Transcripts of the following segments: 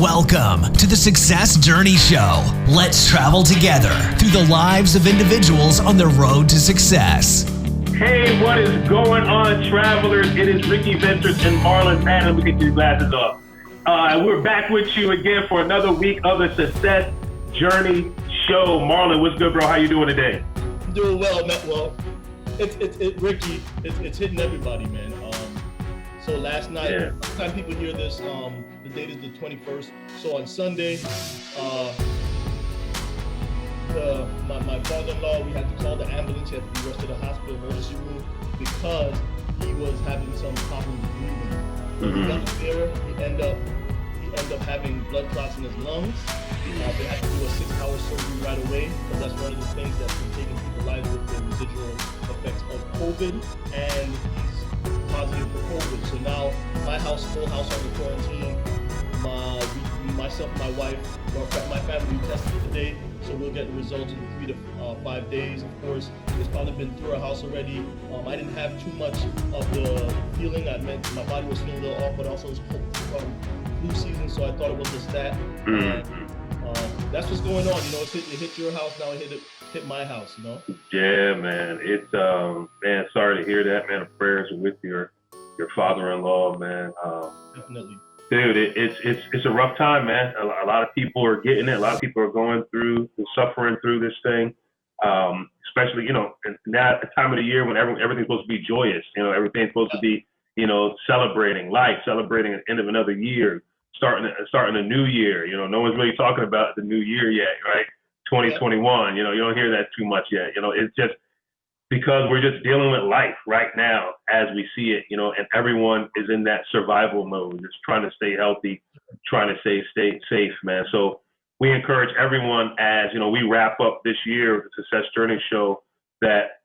Welcome to the Success Journey Show. Let's travel together through the lives of individuals on their road to success. Hey, what is going on, travelers? It is Ricky Ventures and Marlon Pan. Let me get these glasses off. We're back with you again for another week of the Success Journey Show. Marlon, what's good, bro? How you doing today? I'm doing well, man. Well, Ricky, it's hitting everybody, man. So last night, by the time people hear this, the date is the 21st. So on Sunday, my father-in-law, we had to call the ambulance. He had to be rushed to the hospital emergency room because he was having some problems breathing. He got there. He ended up having blood clots in his lungs. They had to do a 6-hour surgery right away, but that's one of the things that's been taking people's lives with the residual effects of COVID, and he's positive for COVID. So now my full house under quarantine. Myself and my wife, my family tested today, so we'll get the results in 3 to 5 days. Of course, it's probably been through our house already. I didn't have too much of the feeling. I meant my body was feeling a little off, but also it's flu season, so I thought it was just that. That's what's going on. You know, it hit your house, now it hit my house, you know? Yeah, man. It's, man, sorry to hear that, man. Prayers are with your father-in-law, man. Definitely. Dude, it's a rough time, man. A lot of people are getting it. A lot of people are going through, suffering through this thing. Especially, you know, now at the time of the year when everything's supposed to be joyous. You know, everything's supposed to be, you know, celebrating life, celebrating the end of another year, starting a new year. You know, no one's really talking about the new year yet, right? 2021. You know, you don't hear that too much yet. You know, it's just because we're just dealing with life right now as we see it, you know, and everyone is in that survival mode, just trying to stay healthy, trying to stay safe, man. So we encourage everyone as, you know, we wrap up this year with the Success Journey Show that,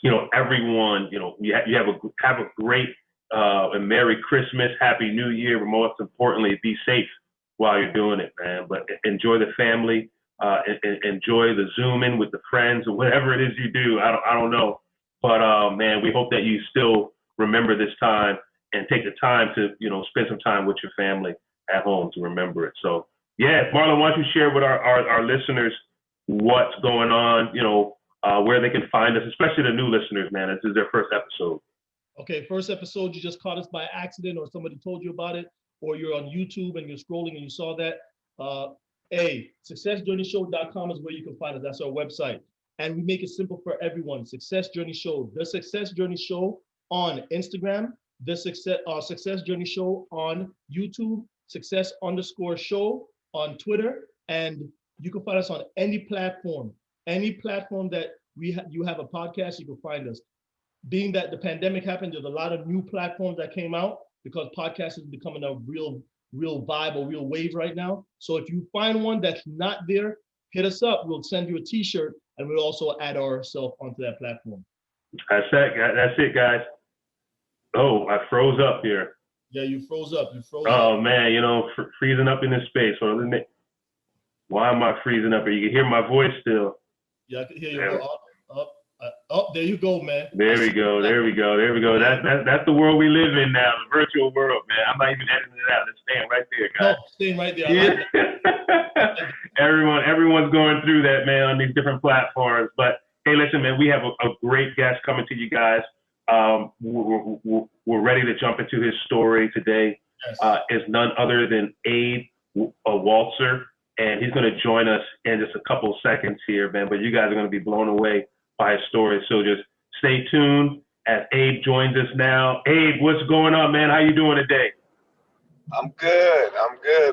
you know, everyone, you know, you have a great and Merry Christmas, Happy New Year, but most importantly, be safe while you're doing it, man. But enjoy the family. Enjoy the Zooming with the friends or whatever it is you do. I don't know. But, man, we hope that you still remember this time and take the time to, you know, spend some time with your family at home to remember it. So, yeah, Marlon, why don't you share with our listeners what's going on, you know, where they can find us, especially the new listeners, man. This is their first episode. Okay, first episode, you just caught us by accident or somebody told you about it, or you're on YouTube and you're scrolling and you saw that. SuccessJourneyShow.com is where you can find us. That's our website. And we make it simple for everyone. Success Journey Show, the Success Journey Show on Instagram, the Success Journey Show on YouTube, Success_show on Twitter. And you can find us on any platform that you have a podcast, you can find us. Being that the pandemic happened, there's a lot of new platforms that came out because podcast is becoming a real vibe, a real wave right now. So if you find one that's not there, hit us up. We'll send you a t-shirt and we'll also add ourselves onto that platform. That's it, guys. Oh, I froze up here. Yeah, you froze up. Oh, man, you know, freezing up in this space. So why am I freezing up here? You can hear my voice still. Yeah, I can hear you. Up, there you go, man. There we go. That's the world we live in now, the virtual world, man. I'm not even editing it out. It's staying right there, guys. No, staying right there. Yeah. Everyone's going through that, man, on these different platforms. But hey, listen, man, we have a great guest coming to you guys. We're ready to jump into his story today. Yes. Is none other than Abe Walzer, and he's going to join us in just a couple seconds here, man. But you guys are going to be blown away by his story. So just stay tuned as Abe joins us now. Abe, what's going on, man? How you doing today? I'm good,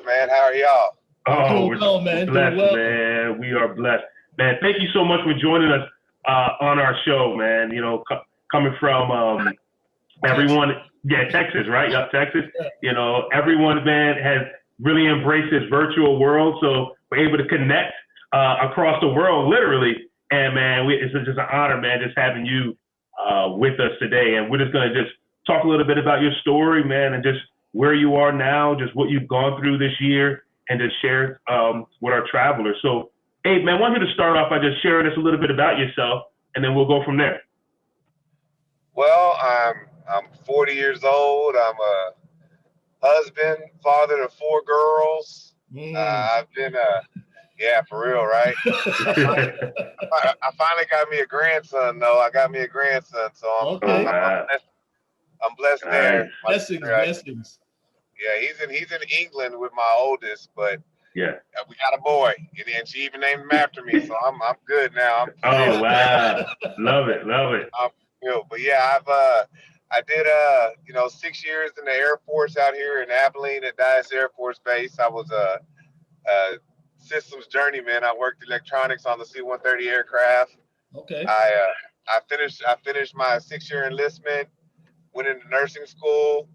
man. How are y'all? Oh, we're blessed, man. We are blessed. Man, thank you so much for joining us on our show, man. You know, coming from everyone, Texas, right? Yep, Texas. You know, everyone, man, has really embraced this virtual world. So we're able to connect across the world, literally. And, man, it's just an honor, man, just having you with us today. And we're just going to just talk a little bit about your story, man, and just where you are now, just what you've gone through this year, and just share with our travelers. So, Abe, man, I want you to start off by just sharing us a little bit about yourself, and then we'll go from there. Well, I'm 40 years old. I'm a husband, father to 4 girls. Mm. I've been, yeah, for real, right? I finally got me a grandson, though. I got me a grandson, so Oh, Okay. wow. I'm blessed Nice. there. Blessings, blessings. Yeah, he's in England with my oldest, but Yeah. we got a boy, and she even named him after me, so I'm good now. I'm Oh, fulfilled, man. wow. Love it. Love it. I'm fulfilled. But yeah, I did 6 years in the Air Force out here in Abilene at Dyess Air Force Base. I was a systems journeyman. I worked electronics on the C-130 aircraft. Okay. I finished my 6-year enlistment, went into nursing school,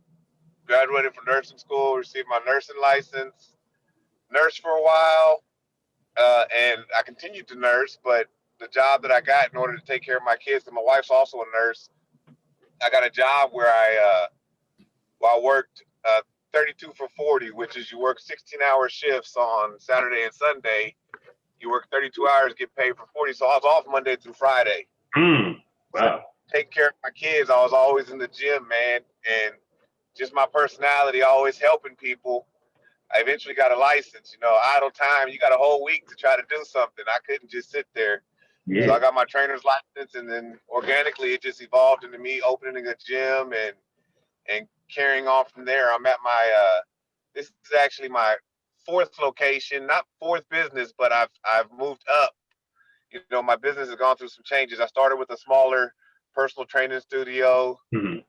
graduated from nursing school, received my nursing license, nursed for a while, and I continued to nurse. But the job that I got in order to take care of my kids, and my wife's also a nurse, I got a job where I worked 32 for 40, which is you work 16-hour shifts on Saturday and Sunday. You work 32 hours, get paid for 40. So I was off Monday through Friday. Wow. Taking care of my kids, I was always in the gym, man. And just my personality, always helping people. I eventually got a license. Idle time, you got a whole week to try to do something. I couldn't just sit there. Yeah. So I got my trainer's license, and then organically it just evolved into me opening a gym and carrying on from there. I'm at my this is actually my 4th location, not 4th business, but I've moved up. My business has gone through some changes. I started with a smaller personal training studio, Mm-hmm.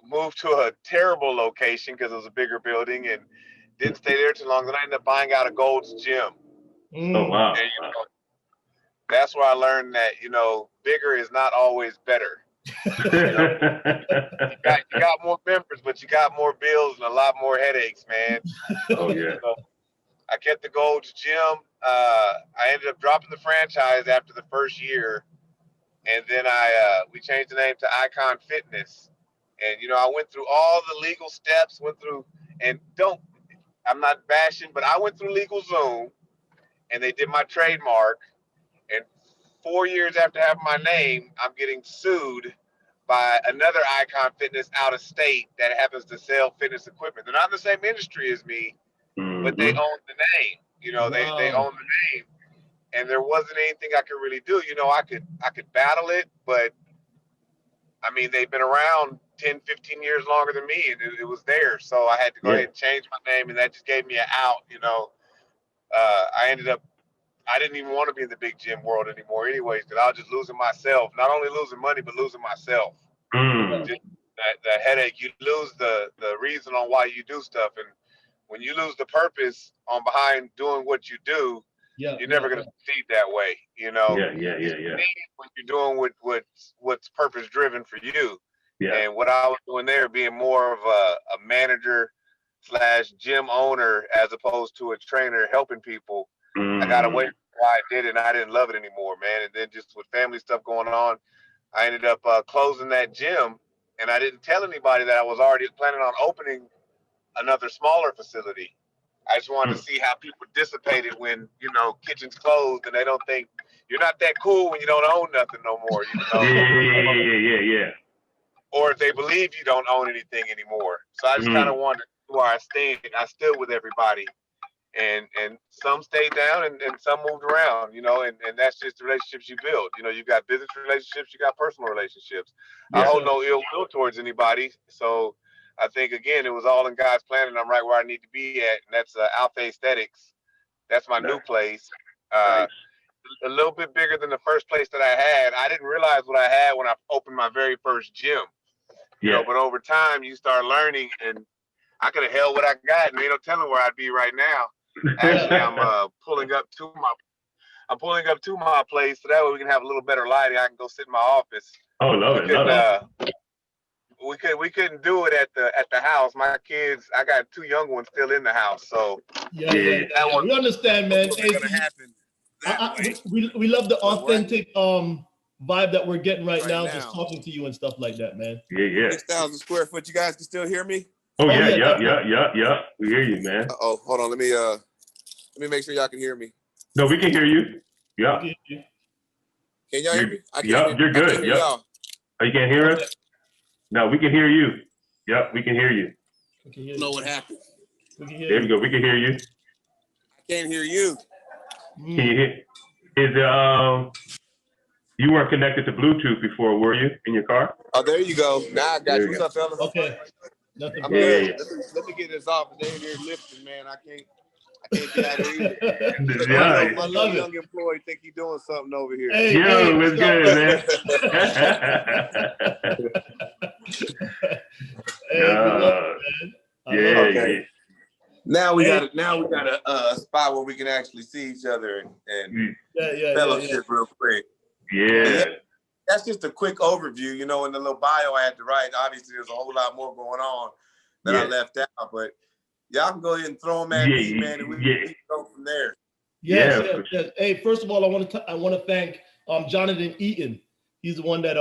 moved to a terrible location because it was a bigger building, and didn't stay there too long. Then I ended up buying out a Gold's Gym. Oh, wow. And that's where I learned that bigger is not always better. You got more members, but you got more bills and a lot more headaches, man. Oh, yeah. So I kept the Gold's Gym. I ended up dropping the franchise after the first year, and then we changed the name to Icon Fitness. And I went through all the legal steps. I'm not bashing, but I went through LegalZoom, and they did my trademark. And 4 years after having my name, I'm getting sued by another Icon Fitness out of state that happens to sell fitness equipment. They're not in the same industry as me, but they own the name. They own the name, and there wasn't anything I could really do. I could battle it, but I mean, they've been around 10, 15 years longer than me, and it was there. So I had to go ahead and change my name, and that just gave me an out. I didn't even want to be in the big gym world anymore anyways, because I was just losing myself. Not only losing money, but losing myself. Just the headache. You lose the reason on why you do stuff. And when you lose the purpose on behind doing what you do, you're never going to succeed that way. Yeah. When you're doing what's purpose driven for you. Yeah. And what I was doing there, being more of a manager / gym owner as opposed to a trainer helping people, I got away from why I did it, and I didn't love it anymore, man. And then just with family stuff going on, I ended up closing that gym, and I didn't tell anybody that I was already planning on opening another smaller facility. I just wanted to see how people dissipated when, kitchens closed, and they don't think you're not that cool when you don't own nothing no more, Yeah. Or if they believe you don't own anything anymore. So I just kind of wanted to see where I stand. I stood with everybody. And some stayed down and some moved around, and that's just the relationships you build. You've got business relationships, you got personal relationships. I hold no ill will towards anybody. So I think, again, it was all in God's plan, and I'm right where I need to be at. And that's Alpha Aesthetics. That's my new place. A little bit bigger than the first place that I had. I didn't realize what I had when I opened my very first gym. But over time you start learning, and I could have held what I got, and ain't no telling where I'd be right now. Actually, I'm pulling up to my place, so that way we can have a little better lighting. I can go sit in my office. Oh, love it. We couldn't do it at the house. My kids, I got 2 young ones still in the house, so we understand, man. We love the authentic vibe that we're getting right now, just talking to you and stuff like that, man. Yeah. 6,000 square foot. You guys can still hear me? Oh, yeah. We hear you, man. Oh, hold on. Let me make sure y'all can hear me. No, we can hear you. Yeah. Can y'all hear me? I can't Yep, you're good. Yep. Oh, you can't hear us? No, we can hear you. Yep, we can hear you. Okay, I don't know what happened. We can hear There we you. go. We can hear you. I can't hear you. Can you hear? Is it you weren't connected to Bluetooth before, were you, in your car? Oh, there you go. Now I got There you. you What's go. up, fellas? Okay. Nothing I'm Yeah, good. yeah, Let me get this off. They in here lifting, man. I can't get out of here either. Yeah. My I little love it. young employee think he's doing something over here. Hey, Yo, what's what's good, man? Hey, we love No. it, man. I Yeah, love it. Okay. yeah. Now we Hey. got a spot where we can actually see each other and Yeah. fellowship real quick. Yeah. That's just a quick overview. In the little bio I had to write. Obviously, there's a whole lot more going on that I left out, but y'all can go ahead and throw them at me, man, and we can go from there. Yes. Yeah. Hey, first of all, I want to thank Jonathan Eaton. He's the one that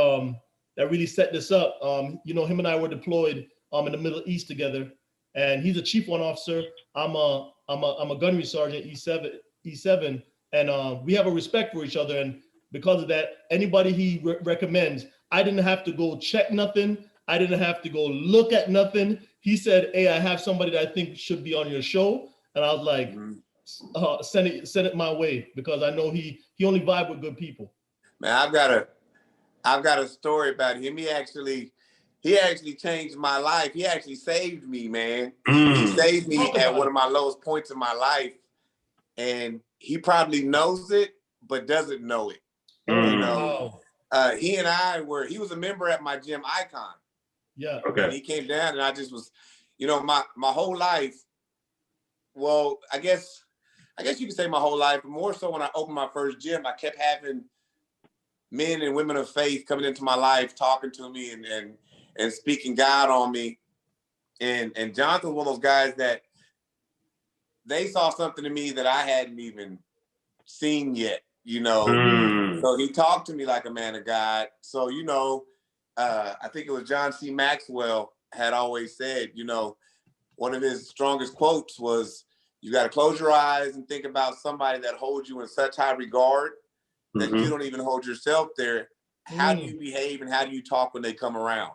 really set this up. Him and I were deployed in the Middle East together, and he's a chief one officer. I'm a gunnery sergeant, E7, and we have a respect for each other. And because of that, anybody he recommends, I didn't have to go check nothing. I didn't have to go look at nothing. He said, "Hey, I have somebody that I think should be on your show," and I was like, "Send it my way," because I know he only vibe with good people. Man, I've got a story about him. He actually changed my life. He actually saved me, man. He saved me at one of my lowest points in my life, and he probably knows it but doesn't know it. Wow. He and I he was a member at my gym, Icon. Yeah. Okay. And he came down, and I just was, my whole life. Well, I guess you could say my whole life, but more so when I opened my first gym, I kept having men and women of faith coming into my life, talking to me and speaking God on me. And Jonathan was one of those guys that they saw something in me that I hadn't even seen yet, So he talked to me like a man of God. So, I think it was John C. Maxwell had always said, one of his strongest quotes was, "You got to close your eyes and think about somebody that holds you in such high regard that you don't even hold yourself there. How do you behave and how do you talk when they come around?"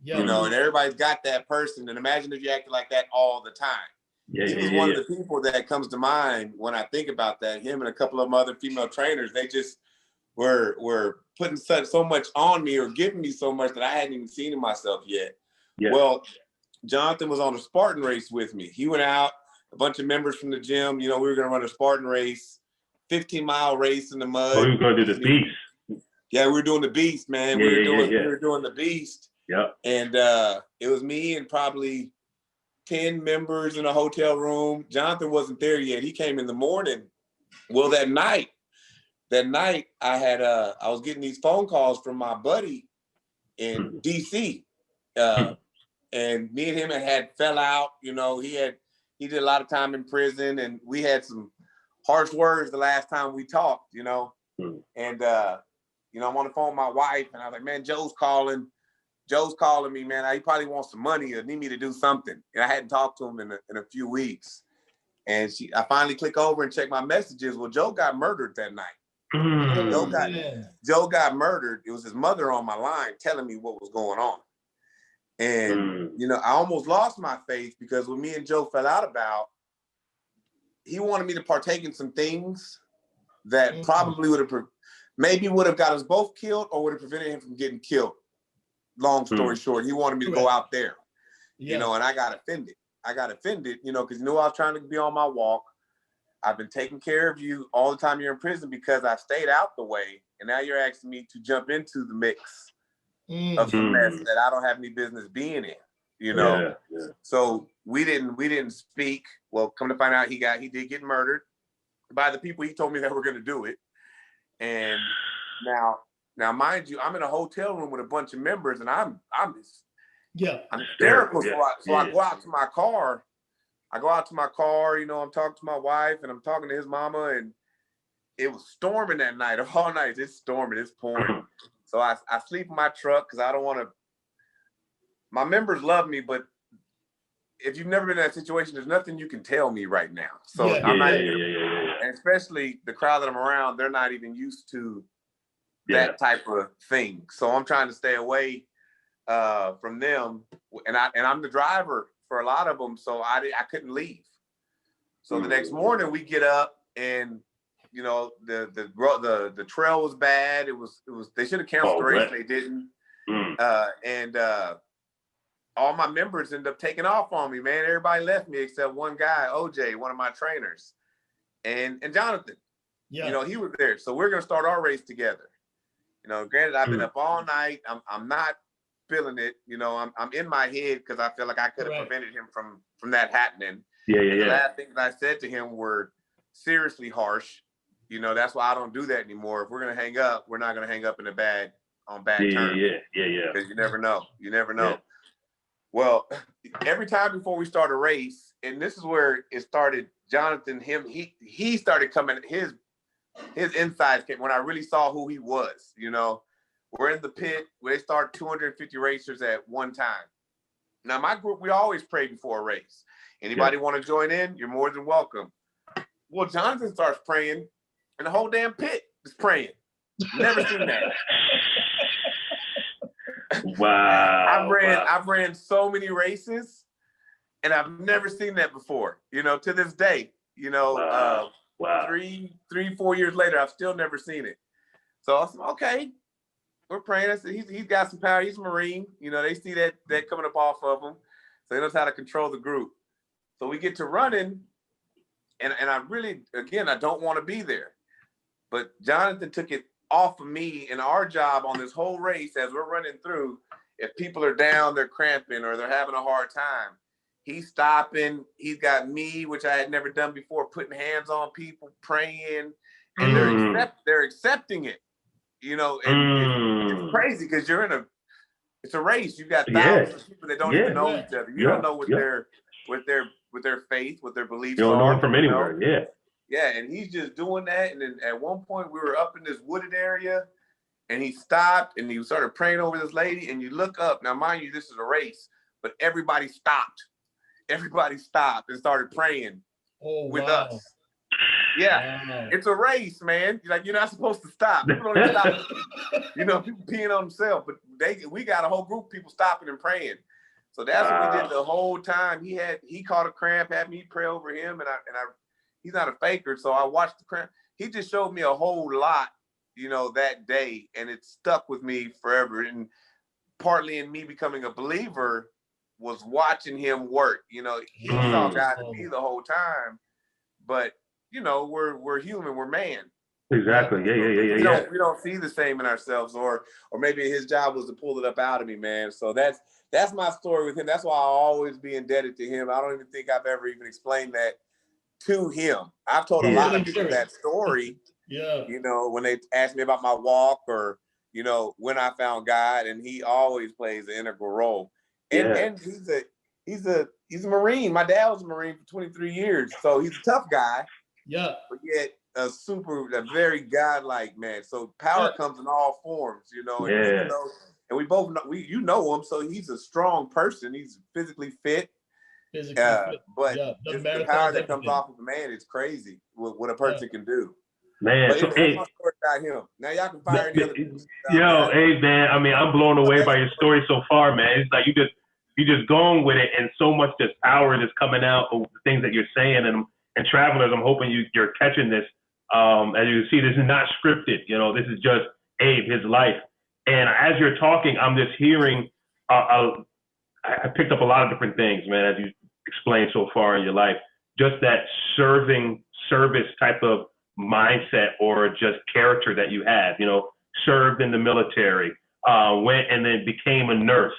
Yeah. And everybody's got that person. And imagine if you acted like that all the time. He was one of the people that comes to mind when I think about that. Him and a couple of other female trainers, they just were putting so much on me or giving me so much that I hadn't even seen in myself yet. Yeah. Well, Jonathan was on a Spartan race with me. He went out, a bunch of members from the gym, we were going to run a Spartan race, 15-mile race in the mud. Oh, we were going to do the beast. Yeah, we were doing the beast, man. We were doing the beast. Yep. And it was me and probably 10 members in a hotel room. Jonathan wasn't there yet. He came in the morning. Well, that night I had I was getting these phone calls from my buddy in DC. And me and him had fell out. He did a lot of time in prison, and we had some harsh words the last time we talked, And I'm on the phone with my wife, and I was like, "Man, Joe's calling me, man. He probably wants some money or need me to do something." And I hadn't talked to him in a few weeks. And I finally click over and check my messages. Well, Joe got murdered that night. Joe got murdered. It was his mother on my line telling me what was going on. And, I almost lost my faith because when me and Joe fell out about, he wanted me to partake in some things that probably would have got us both killed or would have prevented him from getting killed. Long story short, he wanted me to go out there, and I got offended. Because I was trying to be on my walk. I've been taking care of you all the time you're in prison because I stayed out the way. And now you're asking me to jump into the mix of some mess that I don't have any business being in, Yeah. So we didn't speak. Well, come to find out, he did get murdered by the people he told me that were going to do it. And now, mind you, I'm in a hotel room with a bunch of members, and I'm hysterical. So I go out to my car. I'm talking to my wife, and I'm talking to his mama, and it was storming that night. All night, it's storming, it's pouring. So I sleep in my truck because I don't want to. My members love me, but if you've never been in that situation, there's nothing you can tell me right now. So I'm not even, and especially the crowd that I'm around, they're not even used to that type of thing. So I'm trying to stay away from them. And I'm the driver for a lot of them, so I couldn't leave. So the next morning we get up, and you know the trail was bad. It was they should have canceled the race, they didn't. And all my members ended up taking off on me, man. Everybody left me except one guy, OJ, one of my trainers, and Jonathan. Yeah. You know, he was there. So we're gonna start our race together. You know, granted, I've been up all night. I'm not feeling it. You know, I'm in my head because I feel like I could have prevented him from that happening. Yeah. The last things I said to him were seriously harsh. You know, that's why I don't do that anymore. If we're gonna hang up, we're not gonna hang up on bad terms. Yeah. Because you never know. You never know. Yeah. Well, every time before we start a race, and this is where it started. Jonathan, he started coming. His insights came when I really saw who he was. You know, we're in the pit. They start 250 racers at one time. Now, my group, we always pray before a race. Anybody want to join in? You're more than welcome. Well, Jonathan starts praying, and the whole damn pit is praying. Never seen that. Wow. I've ran so many races, and I've never seen that before. You know, to this day. You know, 3-4 years later, I've still never seen it. So I said, okay, we're praying. I said, he's got some power. He's a Marine. You know, they see that coming up off of him. So he knows how to control the group. So we get to running, and I really, again, I don't want to be there. But Jonathan took it off of me and our job on this whole race as we're running through. If people are down, they're cramping, or they're having a hard time, he's stopping. He's got me, which I had never done before, putting hands on people, praying, and they're accepting it. You know, and it's crazy because it's a race. You've got thousands of people that don't even know each other. You don't know what their faith, what their beliefs are. You don't know them from anywhere. Yeah, and he's just doing that. And then at one point we were up in this wooded area, and he stopped and he started praying over this lady. And you look up. Now, mind you, this is a race, but everybody stopped. Everybody stopped and started praying with us. Yeah, it's a race, man. Like, you're not supposed to stop. People don't stop. You know, people peeing on themselves, but we got a whole group of people stopping and praying. So that's what we did the whole time. He caught a cramp, had me pray over him, and he's not a faker, so I watched the cramp. He just showed me a whole lot, you know, that day, and it stuck with me forever. And partly in me becoming a believer was watching him work. You know, he saw God in me the whole time, but you know, we're human, we're man. Exactly. Yeah. We don't see the same in ourselves, or maybe his job was to pull it up out of me, man. So that's my story with him. That's why I'll always be indebted to him. I don't even think I've ever even explained that to him. I've told a lot of people that story. You know, when they ask me about my walk, or you know, when I found God, and he always plays an integral role. And he's a Marine. My dad was a Marine for 23 years, so he's a tough guy. Yeah. But yet a very godlike man. So power comes in all forms, you know. And, and we both know, you know him, so he's a strong person. He's physically fit. But the power that comes off of a man is crazy. What a person can do. Man, but so anyway, my story about him. Now y'all can fire any other people. Hey man, I mean, I'm blown away by your story so far, man. It's like you just going with it, and so much just power just coming out of the things that you're saying. And travelers, I'm hoping you're catching this. As you see, this is not scripted. You know, this is just Abe, his life. And as you're talking, I'm just hearing. I picked up a lot of different things, man, as you explained so far in your life. Just that service type of mindset or just character that you had. You know, served in the military, went and then became a nurse.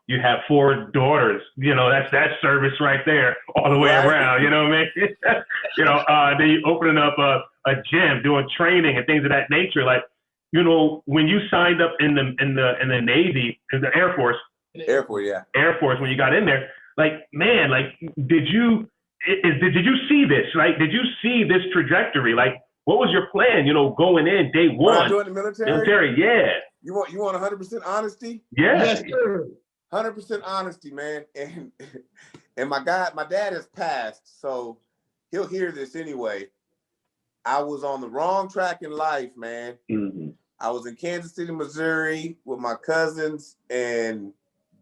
You have 4 daughters, you know, that's service right there all the way around, you know what I mean? You know, then you opening up a gym, doing training and things of that nature. Like, you know, when you signed up in the Navy, in the Air Force, when you got in there, like, man, like, did you see this? Like, did you see this trajectory? Like, what was your plan, you know, going in day one? When I joined the military? Yeah. You want 100% honesty? Yeah. Yes, sir. 100% honesty, man. And my dad has passed, so he'll hear this anyway. I was on the wrong track in life, man. Mm-hmm. I was in Kansas City, Missouri with my cousins and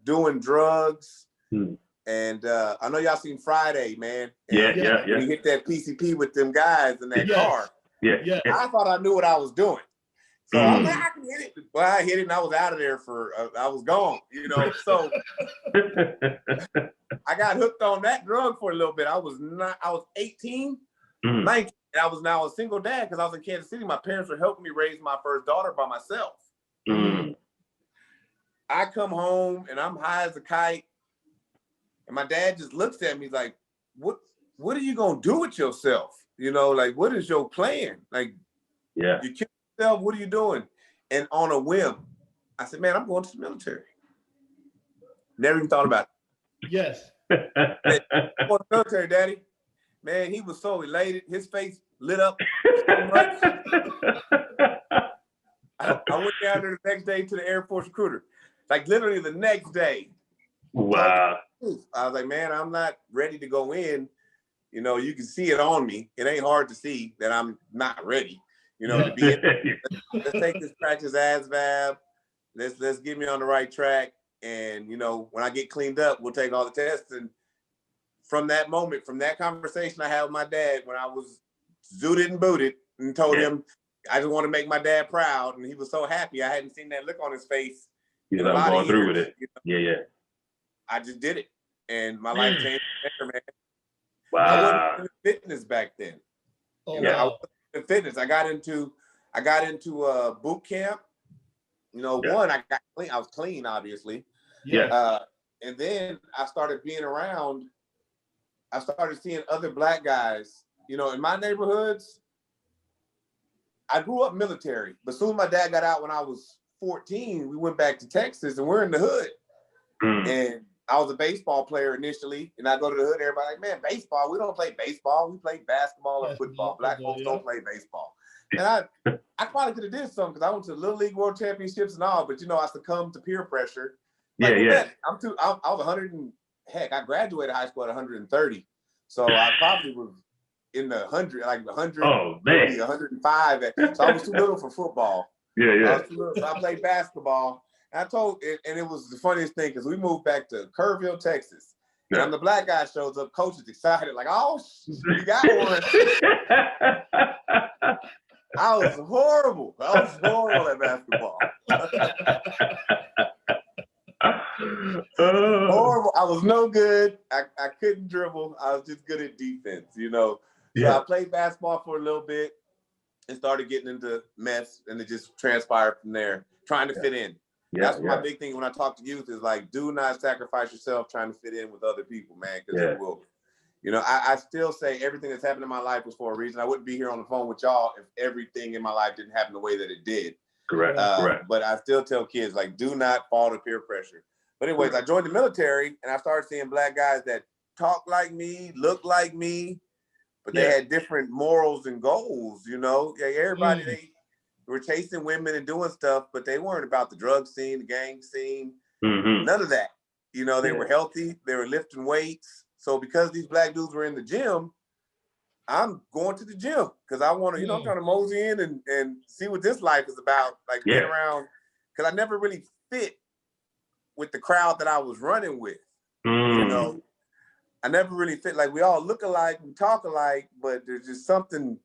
doing drugs. Mm-hmm. And I know y'all seen Friday, man. Yeah. When he hit that PCP with them guys in that car. Yeah. I thought I knew what I was doing. So I was like, I can hit it. Well, I hit it and I was out of there I was gone, you know. So I got hooked on that drug for a little bit. I was 18, 19. And I was now a single dad because I was in Kansas City. My parents were helping me raise my first daughter by myself. I come home and I'm high as a kite. And my dad just looks at me like, what are you going to do with yourself? You know, like, what is your plan? Like, you kill yourself, what are you doing? And on a whim, I said, man, I'm going to the military. Never even thought about it. Yes. I'm going to the military, Daddy. Man, he was so elated. His face lit up so much. I went down there the next day to the Air Force recruiter. Like literally the next day. Wow. I was like, man, I'm not ready to go in. You know, you can see it on me. It ain't hard to see that I'm not ready, you know, to be in. Let's take this practice ASVAB. Let's get me on the right track. And, you know, when I get cleaned up, we'll take all the tests. And from that moment, from that conversation I had with my dad when I was zooted and booted and told him, I just want to make my dad proud. And he was so happy. I hadn't seen that look on his face. He's like, I'm going through with it. You know? Yeah. I just did it. And my life changed forever, man. Wow. I wasn't in fitness back then. Oh, you know, wow. I wasn't in fitness. I got into boot camp. You know, one, I got clean. I was clean, obviously. Yeah. And then I started being around. I started seeing other black guys. You know, in my neighborhoods, I grew up military, but soon as my dad got out when I was 14, we went back to Texas and we're in the hood. And I was a baseball player initially, and I go to the hood, everybody like, man, baseball, we don't play baseball. We play basketball or football. Black folks don't play baseball. And I probably could have did something because I went to Little League World Championships and all, but you know, I succumbed to peer pressure. Like, I was 100 and heck, I graduated high school at 130. So I probably was in the 100, like 100, maybe 105. So I was too little for football. Yeah. So I played basketball. And I told, and it was the funniest thing because we moved back to Kerrville, Texas. And when the black guy shows up, coach is excited, like, oh, we got one. I was horrible. I was horrible at basketball. Horrible. I was no good. I couldn't dribble. I was just good at defense, you know. So I played basketball for a little bit and started getting into mess, and it just transpired from there, trying to fit in. That's my big thing when I talk to youth is like, do not sacrifice yourself trying to fit in with other people, man, because it will. You know, I still say everything that's happened in my life was for a reason. I wouldn't be here on the phone with y'all if everything in my life didn't happen the way that it did. Correct. But I still tell kids, like, do not fall to peer pressure. But anyways, I joined the military, and I started seeing black guys that talk like me, look like me, but they had different morals and goals, you know. Everybody, they were chasing women and doing stuff, but they weren't about the drug scene, the gang scene, none of that. You know, they were healthy, they were lifting weights. So because these black dudes were in the gym, I'm going to the gym because I want to, you know, I'm trying to mosey in and see what this life is about, like being around, because I never really fit with the crowd that I was running with. You know, I never really fit. Like, we all look alike, we talk alike, but there's just something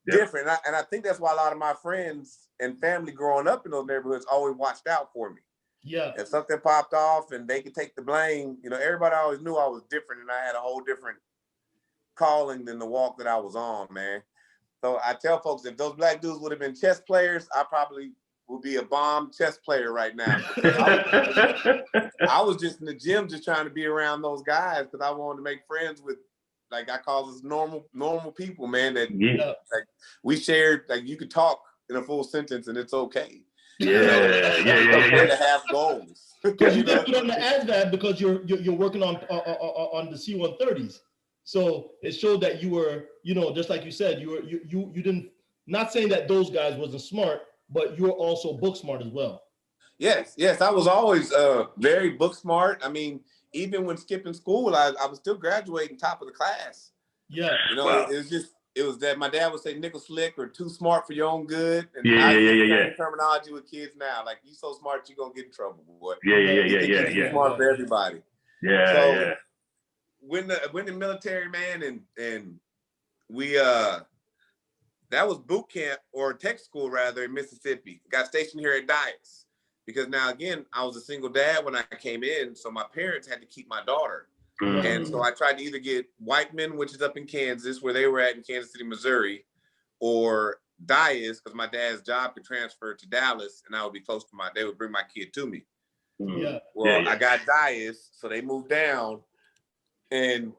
different. And I think that's why a lot of my friends and family growing up in those neighborhoods always watched out for me. Yeah. If something popped off and they could take the blame, you know, everybody always knew I was different and I had a whole different calling than the walk that I was on, man. So I tell folks, if those black dudes would have been chess players, I probably would be a bomb chess player right now. I was just in the gym just trying to be around those guys because I wanted to make friends with, like, I call us normal people, man, that like we shared, like, you could talk in a full sentence and it's okay. Yeah. To have goals. Because you didn't put on the ASVAB because you're working on the C-130s. So it showed that you were, you know, just like you said, you didn't, not saying that those guys wasn't smart, but you were also book smart as well. Yes, I was always very book smart. I mean, even when skipping school, I was still graduating top of the class. Yeah. You know, it was that my dad would say nickel slick or too smart for your own good. And terminology with kids now, like, you so smart, you're gonna get in trouble, boy. Yeah. Smart for everybody. Yeah. went in the military, man, and we that was boot camp or tech school rather in Mississippi. Got stationed here at Dias because now again I was a single dad when I came in, so my parents had to keep my daughter, and so I tried to either get Whiteman, which is up in Kansas, where they were at in Kansas City, Missouri, or Dias because my dad's job could transfer to Dallas, and I would be close to they would bring my kid to me. Well, I got Dias, so they moved down, and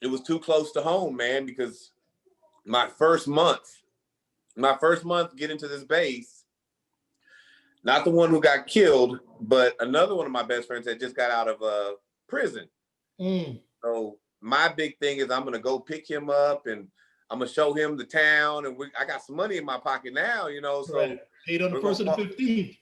it was too close to home, man, because my first month getting to this base, not the one who got killed, but another one of my best friends that just got out of prison. So my big thing is I'm gonna go pick him up and I'm gonna show him the town, and I got some money in my pocket now, you know. So right. Paid on the 1st and the 15th.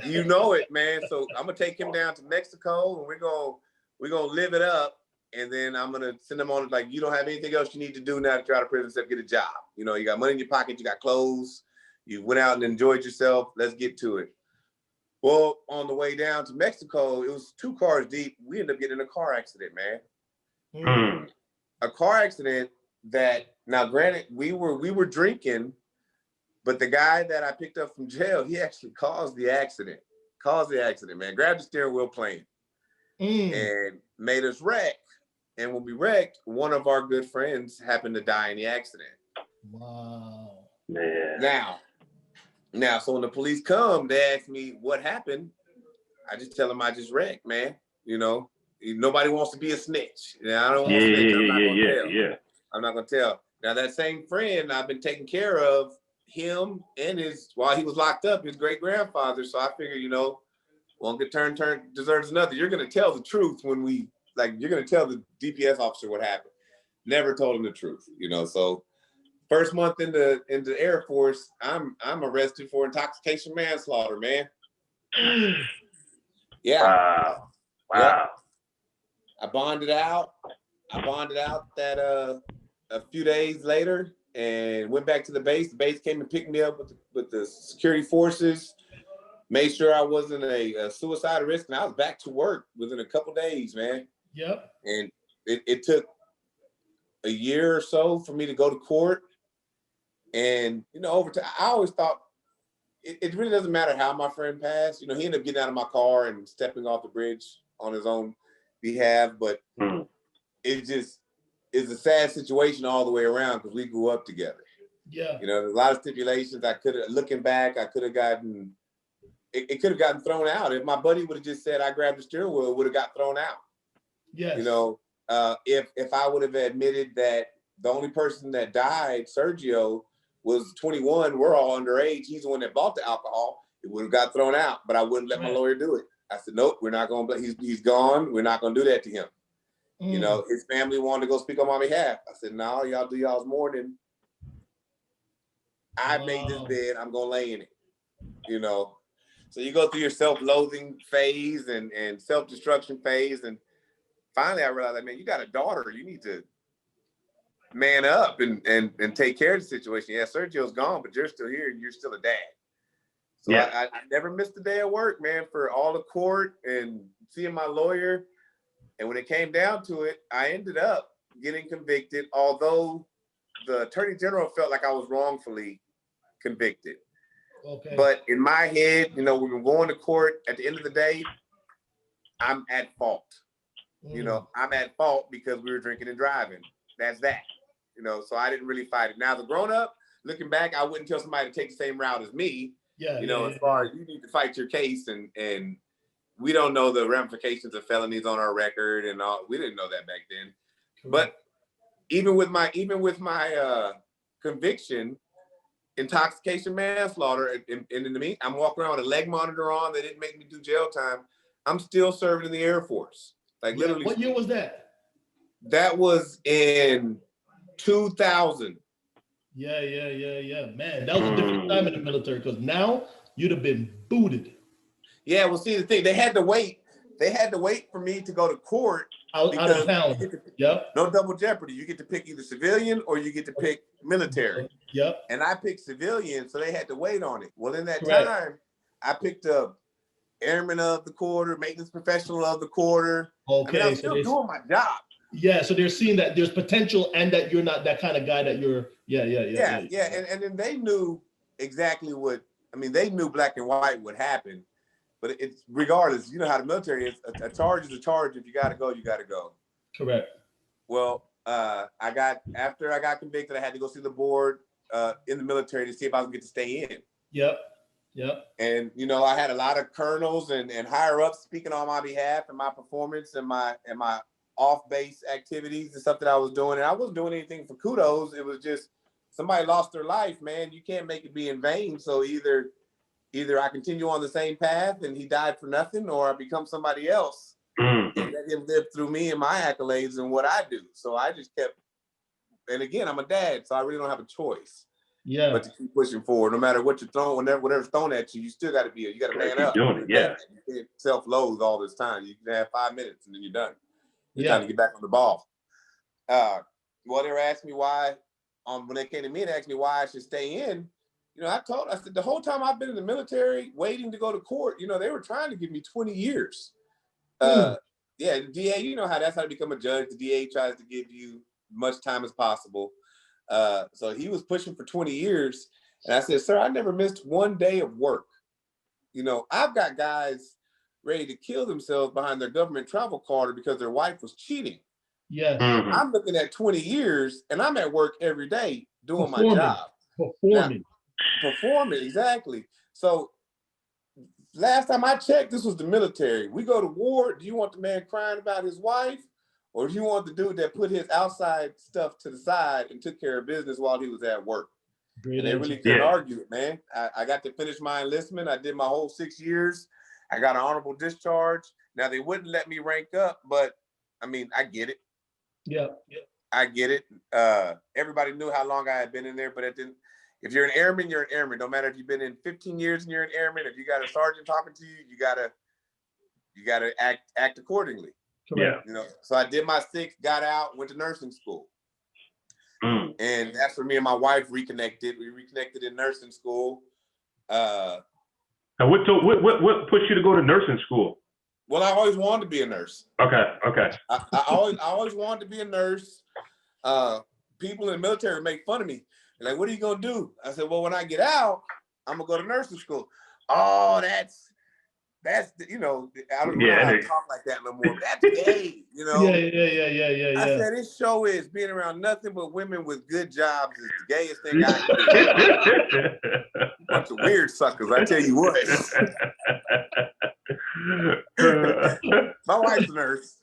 You know it, man. So I'm gonna take him down to Mexico, and we're gonna live it up. And then I'm gonna send them on like, you don't have anything else you need to do now that you're out of prison except get a job. You know, you got money in your pocket, you got clothes, you went out and enjoyed yourself. Let's get to it. Well, on the way down to Mexico, it was 2 cars deep. We ended up getting in a car accident, man. A car accident that, now granted, we were drinking, but the guy that I picked up from jail, he actually caused the accident, man. Grabbed the steering wheel playing and made us wreck. And when we wrecked, one of our good friends happened to die in the accident. Wow. Man. Now, so when the police come, they ask me what happened. I just tell them I just wrecked, man. You know, nobody wants to be a snitch. You know, I don't want to snitch. I'm not gonna tell. Now that same friend, I've been taking care of him and while he was locked up, his great grandfather. So I figured, you know, one good turn deserves another. You're gonna tell the truth when you're gonna tell the DPS officer what happened. Never told him the truth, you know. So first month in the Air Force, I'm arrested for intoxication manslaughter, man. Yeah. Wow. Yep. I bonded out that a few days later and went back to the base. The base came and picked me up with the security forces, made sure I wasn't a suicide risk, and I was back to work within a couple days, man. Yep. And it took a year or so for me to go to court. And, you know, over time, I always thought it really doesn't matter how my friend passed. You know, he ended up getting out of my car and stepping off the bridge on his own behalf. But it just is a sad situation all the way around because we grew up together. Yeah. You know, there's a lot of stipulations. Looking back, I could have gotten, it could have gotten thrown out. If my buddy would have just said I grabbed the steering wheel, it would have got thrown out. Yes. You know, if I would have admitted that the only person that died, Sergio, was 21, we're all underage. He's the one that bought the alcohol. It would have got thrown out, but I wouldn't let my lawyer do it. I said, nope, we're not going to, he's gone. We're not going to do that to him. You know, his family wanted to go speak on my behalf. I said, no, y'all do y'all's mourning. I made this bed, I'm going to lay in it, you know. So you go through your self-loathing phase and self-destruction phase. And finally I realized, like, man, you got a daughter. You need to man up and take care of the situation. Yeah, Sergio's gone, but you're still here and you're still a dad. So I never missed a day of work, man, for all the court and seeing my lawyer. And when it came down to it, I ended up getting convicted, although the attorney general felt like I was wrongfully convicted. Okay. But in my head, you know, we were going to court. At the end of the day, I'm at fault. You know, I'm at fault because we were drinking and driving. That's that. You know, so I didn't really fight it. Now, the grown up, looking back, I wouldn't tell somebody to take the same route as me. Yeah. You know, as far as you need to fight your case, and we don't know the ramifications of felonies on our record and all. We didn't know that back then. Correct. But even with my conviction, intoxication manslaughter, and in the mean, I'm walking around with a leg monitor on. They didn't make me do jail time. I'm still serving in the Air Force. Like literally. What year was that? That was in 2000. Yeah. Man, that was a different time in the military because now you'd have been booted. Yeah, well, see, the thing, they had to wait for me to go to court. Out of town. Yep. No double jeopardy. You get to pick either civilian or you get to pick military. Yep. And I picked civilian, so they had to wait on it. Well, in that time, I picked up airman of the quarter, maintenance professional of the quarter. Okay. I mean, I was still doing my job. Yeah, so they're seeing that there's potential and that you're not that kind of guy that you're. Yeah. And then they knew exactly what, I mean, they knew black and white would happen, but it's regardless, you know how the military is, a charge is a charge. If you got to go, you got to go. Correct. Well, after I got convicted, I had to go see the board in the military to see if I was going to get to stay in. Yep. And, you know, I had a lot of colonels and higher ups speaking on my behalf and my performance and my off-base activities and stuff that I was doing. And I wasn't doing anything for kudos. It was just somebody lost their life, man. You can't make it be in vain. So either I continue on the same path and he died for nothing, or I become somebody else and let him live through me and my accolades and what I do. So I just kept, and again, I'm a dad, so I really don't have a choice. Yeah. But to keep pushing forward, no matter what you're throwing, whatever's thrown at you, you still got to you got to man up. Doing it, yeah. You can't self-loathe all this time. You can have 5 minutes and then you're done. It's Yeah. time to get back on the ball. Well, they were asking me why, when they came to me and asked me why I should stay in, you know, I said, the whole time I've been in the military waiting to go to court, you know, they were trying to give me 20 years. Yeah, the DA, you know that's how to become a judge. The DA tries to give you much time as possible. So he was pushing for 20 years. And I said, sir, I never missed one day of work. You know, I've got guys ready to kill themselves behind their government travel card because their wife was cheating. Yes. I'm looking at 20 years and I'm at work every day doing my job. Performing, exactly. So last time I checked, this was the military. We go to war. Do you want the man crying about his wife? Or do you want the dude that put his outside stuff to the side and took care of business while he was at work? Great and they really couldn't argue it, man. I got to finish my enlistment. I did my whole 6 years. I got an honorable discharge. Now, they wouldn't let me rank up, but, I mean, I get it. Yeah. I get it. Everybody knew how long I had been in there, but if you're an airman, you're an airman. No matter if you've been in 15 years and you're an airman, if you got a sergeant talking to you, you gotta act accordingly. Correct. You know, so I did my 6, got out, went to nursing school. And that's where me and my wife reconnected. We reconnected in nursing school. Now, what pushed you to go to nursing school? Well, I always wanted to be a nurse. Okay. I always wanted to be a nurse. People in the military make fun of me. They're like, what are you gonna do? I said, well, when I get out, I'm gonna go to nursing school. Oh, that's you know, I don't know how to talk like that no more. But that's gay, you know. Yeah. I said this show is being around nothing but women with good jobs is the gayest thing I can do. Bunch of weird suckers, I tell you what. My wife's a nurse.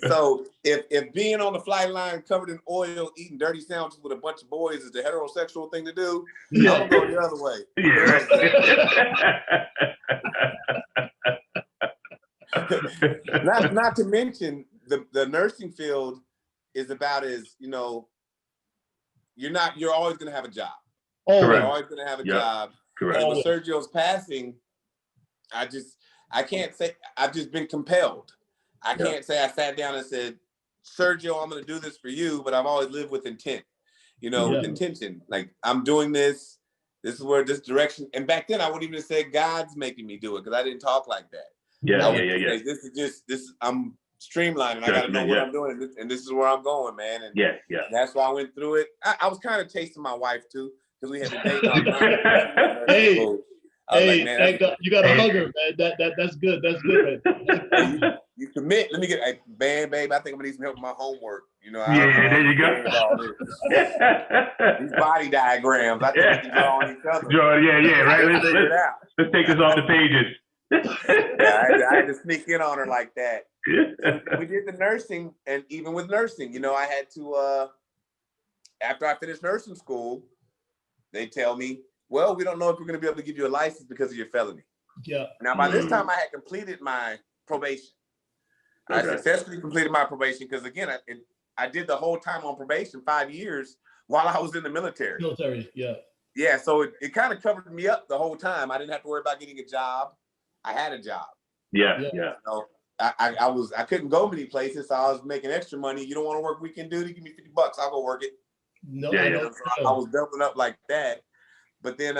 So if being on the flight line covered in oil, eating dirty sandwiches with a bunch of boys is the heterosexual thing to do, I'm gonna go the other way. Not to mention the nursing field is about as, you know, you're always gonna have a job. You're always gonna have a job. Correct. And with Sergio's passing, I can't say I've just been compelled. I can't say I sat down and said, Sergio, I'm going to do this for you, but I've always lived with intent, you know, with intention. Like, I'm doing this. This is where this direction. And back then I wouldn't even say God's making me do it because I didn't talk like that. Yeah. I'm streamlining. I got to know what I'm doing. And this is where I'm going, man. And that's why I went through it. I was kind of chasing my wife too because we had to date on Hey, man, thank God. You got to hug her, man. That's good. That's good, man. You commit. Let me get babe. I think I'm gonna need some help with my homework. You know. There you go. These body diagrams. I think we can draw on each other. Right. Let's take this off the pages. I had to sneak in on her like that. We did the nursing, and even with nursing, you know, I had to. After I finished nursing school, they tell me, well, we don't know if we're going to be able to give you a license because of your felony. Yeah. Now, by this time, I had completed my probation. I successfully completed my probation because, again, I did the whole time on probation, 5 years, while I was in the military. Yeah, so it kind of covered me up the whole time. I didn't have to worry about getting a job. I had a job. Yeah. So I couldn't go many places, so I was making extra money. You don't want to work weekend duty? Give me $50. I'll go work it. No, So I was doubling up like that. But then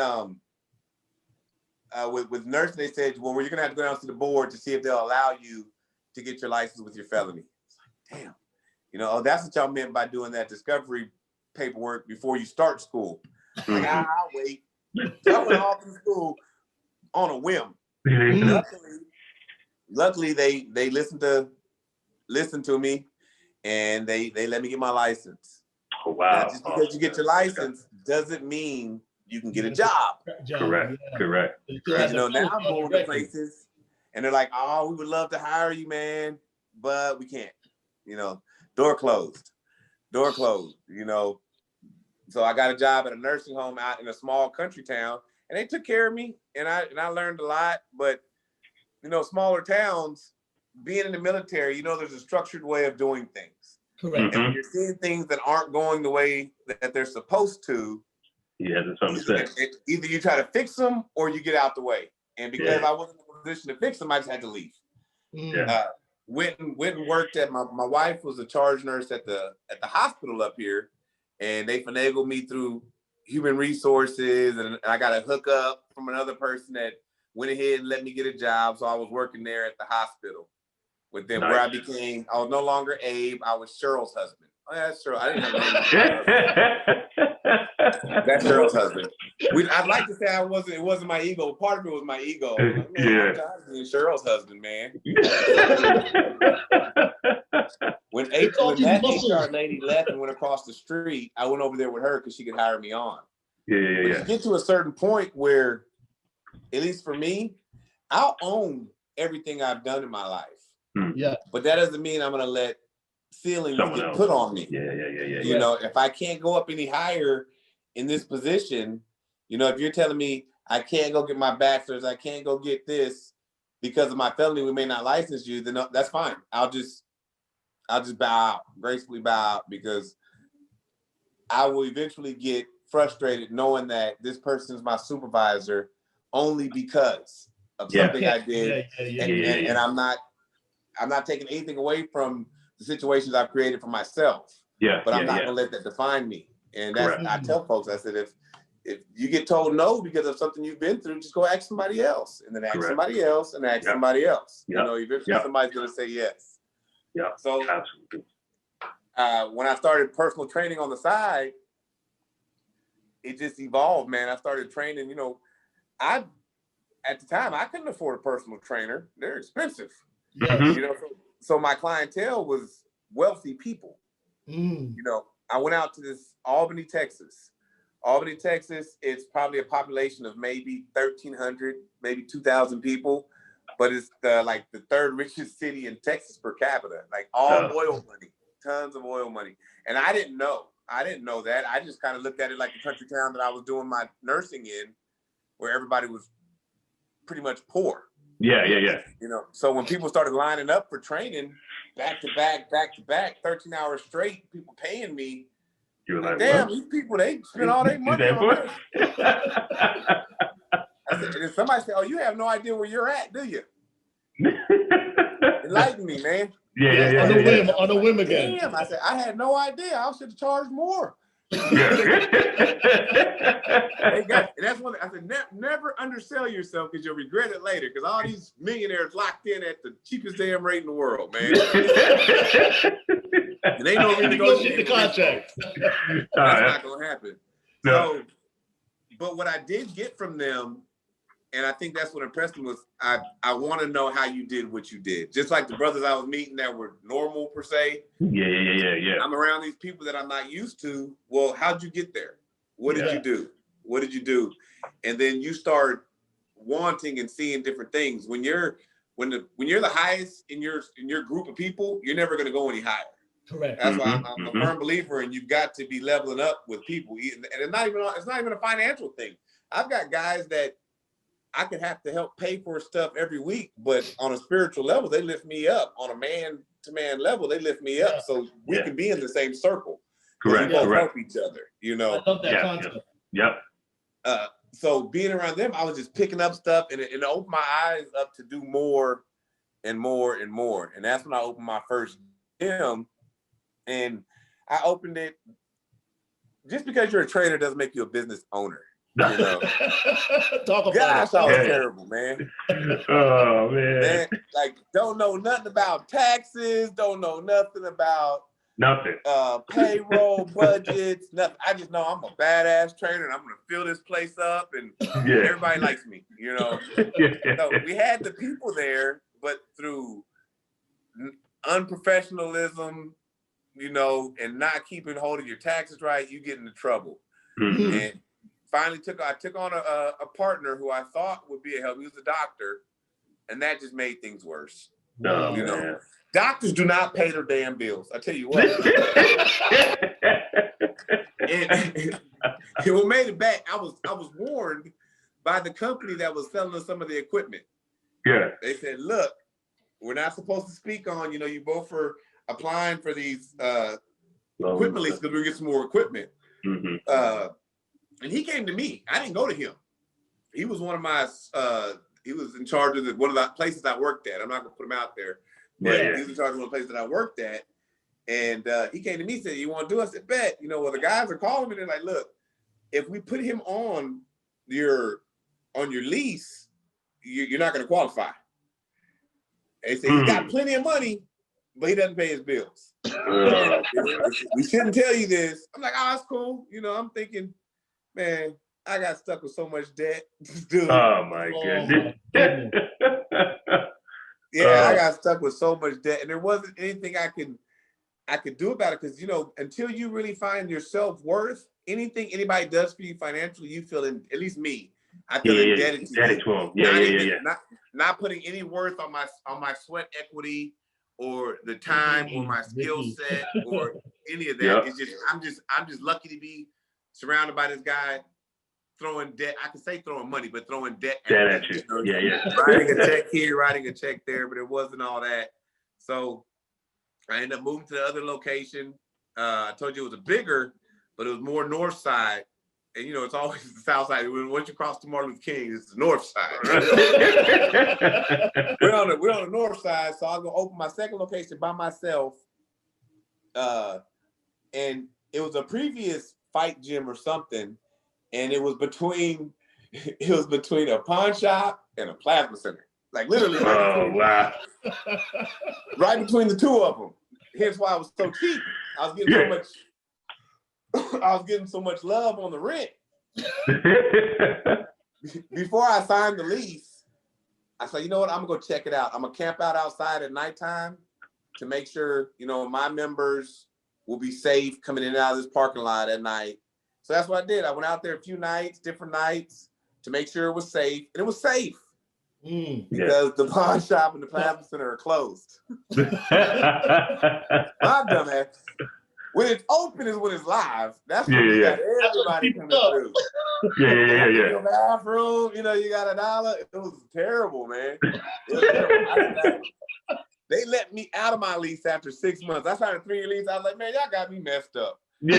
with nursing, they said, well, you're going to have to go down to the board to see if they'll allow you to get your license with your felony. damn, oh, that's what y'all meant by doing that discovery paperwork before you start school. Like, I'll wait. So I went off to school on a whim. Luckily, they listened to me, and they let me get my license. Oh, wow. Now, just because you get your license doesn't mean you can get a job. Correct. Now I'm going to places, and they're like, "Oh, we would love to hire you, man, but we can't." Door closed. So I got a job at a nursing home out in a small country town, and they took care of me, and I learned a lot. But smaller towns, being in the military, there's a structured way of doing things. Correct. And when you're seeing things that aren't going the way that they're supposed to, that's something to say. Either you try to fix them or you get out the way. And because I wasn't in a position to fix them, I just had to leave. Went and worked at my wife was a charge nurse at the hospital up here, and they finagled me through human resources, and I got a hookup from another person that went ahead and let me get a job. So I was working there at the hospital with them, where I was no longer Abe, I was Cheryl's husband. Oh yeah, that's Cheryl. I didn't have a name. That's Cheryl's husband. I'd like to say it wasn't my ego. Part of it was my ego. Like, man, I'm tired of being Cheryl's husband, man. When that HR lady left and went across the street, I went over there with her because she could hire me on. But you get to a certain point where, at least for me, I'll own everything I've done in my life. Yeah. But that doesn't mean I'm going to let feelings get put on me. If I can't go up any higher in this position, if you're telling me I can't go get my bachelor's, I can't go get this because of my felony, we may not license you, then that's fine. I'll just bow out, gracefully bow out, because I will eventually get frustrated knowing that this person is my supervisor only because of something I did. And I'm not taking anything away from the situations I've created for myself. But I'm not gonna let that define me. And I tell folks, I said, if you get told no because of something you've been through, just go ask somebody else, and then ask somebody else, and ask somebody else. Eventually somebody's gonna say yes. So absolutely. When I started personal training on the side, it just evolved, man. I started training, at the time I couldn't afford a personal trainer. They're expensive. So my clientele was wealthy people. I went out to this Albany, Texas. It's probably a population of maybe 1,300, maybe 2,000 people, but it's the third richest city in Texas per capita. Like all oil money, tons of oil money. And I didn't know that. I just kind of looked at it like a country town that I was doing my nursing in, where everybody was pretty much poor. So when people started lining up for training back to back, 13 hours straight, people paying me, you're like, damn, these people, they spend all their money on this. I said, and somebody said, oh, you have no idea where you're at, do you? Enlighten me, man. On a whim again. Damn, I said, I had no idea. I should have charged more. And that's one I said, never undersell yourself, because you'll regret it later, because all these millionaires locked in at the cheapest damn rate in the world, man. And they don't renegotiate the contract. That's not gonna happen. So, but what I did get from them, and I think that's what impressed me, was I want to know how you did what you did. Just like the brothers I was meeting that were normal per se. Yeah. I'm around these people that I'm not used to. Well, how'd you get there? What did you do? What did you do? And then you start wanting and seeing different things. When you're the highest in your group of people, you're never going to go any higher. Correct. That's why I'm a firm believer, and you've got to be leveling up with people. And it's not even a financial thing. I've got guys that I could have to help pay for stuff every week, but on a spiritual level, they lift me up. On a man-to-man level, they lift me up, so we can be in the same circle. Correct. We both help each other. I love that concept. So being around them, I was just picking up stuff, and it opened my eyes up to do more and more and more. And that's when I opened my first gym. And I opened it, just because you're a trainer doesn't make you a business owner. You know? Talk about Gosh, it. I was terrible, man. Oh man. Like don't know nothing about taxes, don't know nothing about Nothing. payroll, budgets, nothing. I just know I'm a badass trainer and I'm gonna fill this place up and everybody likes me, you know. So we had the people there, but through unprofessionalism, you know, and not keeping hold of your taxes right, you get into trouble. Mm-hmm. And finally I took on a partner who I thought would be a help. He was a doctor, and that just made things worse. Oh, you know, man. doctors do not pay their damn bills. I tell you what. and what made it bad, I was warned by the company that was selling us some of the equipment. Yeah. They said, look, we're not supposed to speak on, you know, you both are applying for these equipment leases because we get some more equipment. Mm-hmm. And he came to me. I didn't go to him. He was one of my, he was in charge of one of the places I worked at. I'm not gonna put him out there, but he was in charge of one of the places that I worked at. And he came to me and said, you want to do it? I said, bet. You know, well, the guys are calling me. They're like, look, if we put him on your lease, you're not going to qualify. They said, he's got plenty of money, but he doesn't pay his bills. We shouldn't tell you this. I'm like, oh, that's cool. You know, I'm thinking, man, I got stuck with so much debt. Dude. Oh, my goodness. Yeah, I got stuck with so much debt. And there wasn't anything I could do about it, because, you know, until you really find your self-worth, anything anybody does for you financially, you feel, at least me, I feel indebted to you. Not putting any worth on my sweat equity or the time or my skill set or any of that. Yep. It's just I'm just lucky to be surrounded by this guy throwing debt. I could say throwing money, but throwing debt at you. Writing a check here, writing a check there, but it wasn't all that. So I ended up moving to the other location. I told you it was bigger, but it was more north side. And, you know, it's always the south side. Once you cross to Martin Luther King, it's the north side. we're on the north side, so I'm going to open my second location by myself. And it was a previous fight gym or something, and it was between a pawn shop and a plasma center. Like literally right between the two of them. Here's why I was so cheap. I was getting so much love on the rent. Before I signed the lease, I said, you know what, I'm gonna go check it out. I'm gonna camp out outside at nighttime to make sure, you know, my members will be safe coming in and out of this parking lot at night. So that's what I did. I went out there a few nights, different nights, to make sure it was safe. And it was safe. Because the pawn shop and the plasma center are closed. My dumbass. When it's open is when it's live. That's when you got everybody coming through. Your bathroom, you know, you got $1. It was terrible, man. It was terrible. They let me out of my lease after 6 months. I signed a 3-year lease. I was like, man, y'all got me messed up. I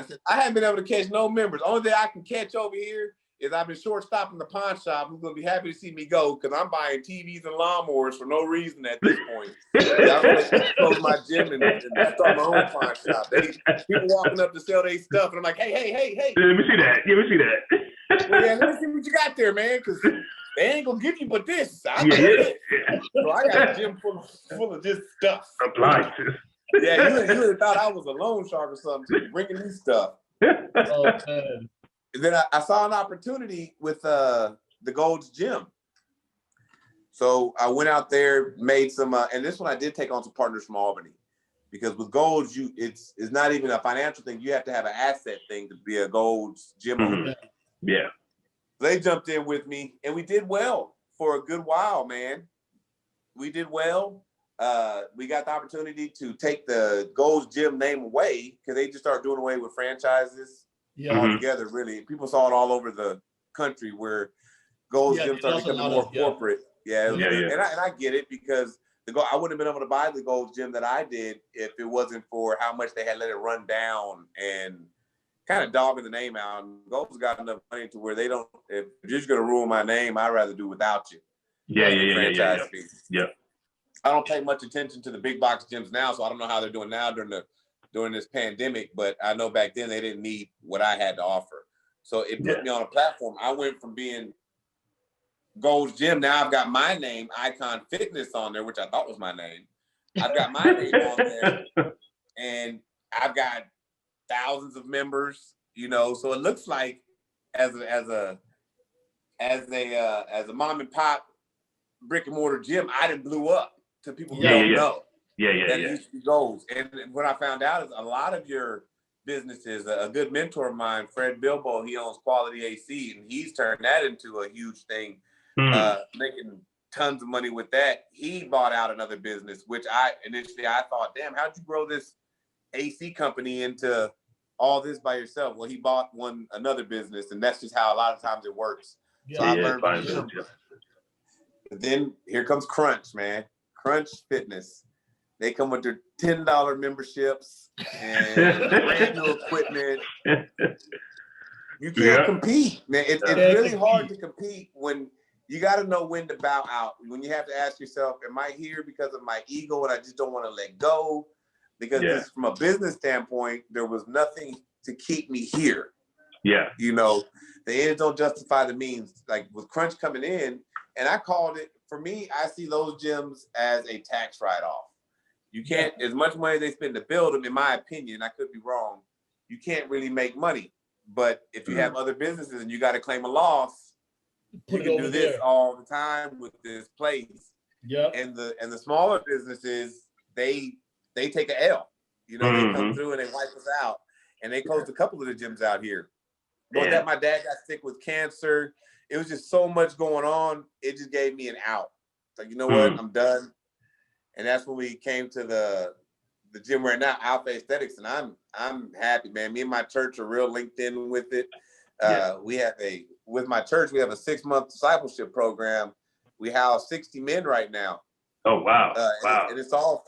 said, I haven't been able to catch no members. Only thing I can catch over here is I've been short-stopping the pawn shop. Who's going to be happy to see me go, because I'm buying TVs and lawnmowers for no reason at this point. I'm going to close my gym and start my own pawn shop. People walking up to sell their stuff, and I'm like, hey. Let me see that. Well, yeah, let me see what you got there, man, because they ain't going to give you but this. So I got a gym full of this stuff. Appliances. Yeah, you would have thought I was a loan shark or something, bringing me stuff. Oh, man. And then I saw an opportunity with the Gold's Gym. So I went out there, made some, and this one I did take on some partners from Albany, because with Gold's, it's not even a financial thing. You have to have an asset thing to be a Gold's Gym owner. Yeah. They jumped in with me, and we did well for a good while, man. We did well. We got the opportunity to take the Gold's Gym name away, because they just started doing away with franchises altogether, really. People saw it all over the country where Gold's Gym started becoming more corporate. And I get it, because I wouldn't have been able to buy the Gold's Gym that I did if it wasn't for how much they had let it run down and kind of dogging the name out. And Gold's got enough money to where they don't, if you're just going to ruin my name, I'd rather do without you. Franchise fees. I don't pay much attention to the big box gyms now, so I don't know how they're doing now during the during this pandemic, but I know back then they didn't need what I had to offer. So it put me on a platform. I went from being Gold's Gym. Now I've got my name, Icon Fitness, on there, which I thought was my name. I've got my name on there, and I've got thousands of members. So it looks like as a mom and pop brick and mortar gym, I didn't blew up to people who don't know. That used to be Gold's. And what I found out is a lot of your businesses, a good mentor of mine, Fred Bilbo, he owns Quality AC, and he's turned that into a huge thing, making tons of money with that. He bought out another business, which I thought, damn, how'd you grow this AC company into all this by yourself? Well, he bought another business, and that's just how a lot of times it works. So I learned from him. But then here comes Crunch, man. Crunch Fitness. They come with their $10 memberships and brand new equipment. You can't compete, man. It's really hard to compete when you got to know when to bow out. When you have to ask yourself, am I here because of my ego and I just don't want to let go? Because from a business standpoint, there was nothing to keep me here. Yeah. The ends don't justify the means. Like with Crunch coming in, and I called it, for me, I see those gyms as a tax write-off. You can't, as much money they spend to build them, in my opinion, I could be wrong, you can't really make money. But if you have other businesses and you got to claim a loss, you can do this all the time with this place. Yeah. And the smaller businesses, they take a L. They come through and they wipe us out. And they closed a couple of the gyms out here. But that my dad got sick with cancer. It was just so much going on. It just gave me an out. Like, you know what? I'm done. And that's when we came to the gym we're at now, Alpha Aesthetics, and I'm happy, man. Me and my church are real linked in with it. With my church, we have a 6-month discipleship program. We house 60 men right now. Oh wow! Wow! And it's all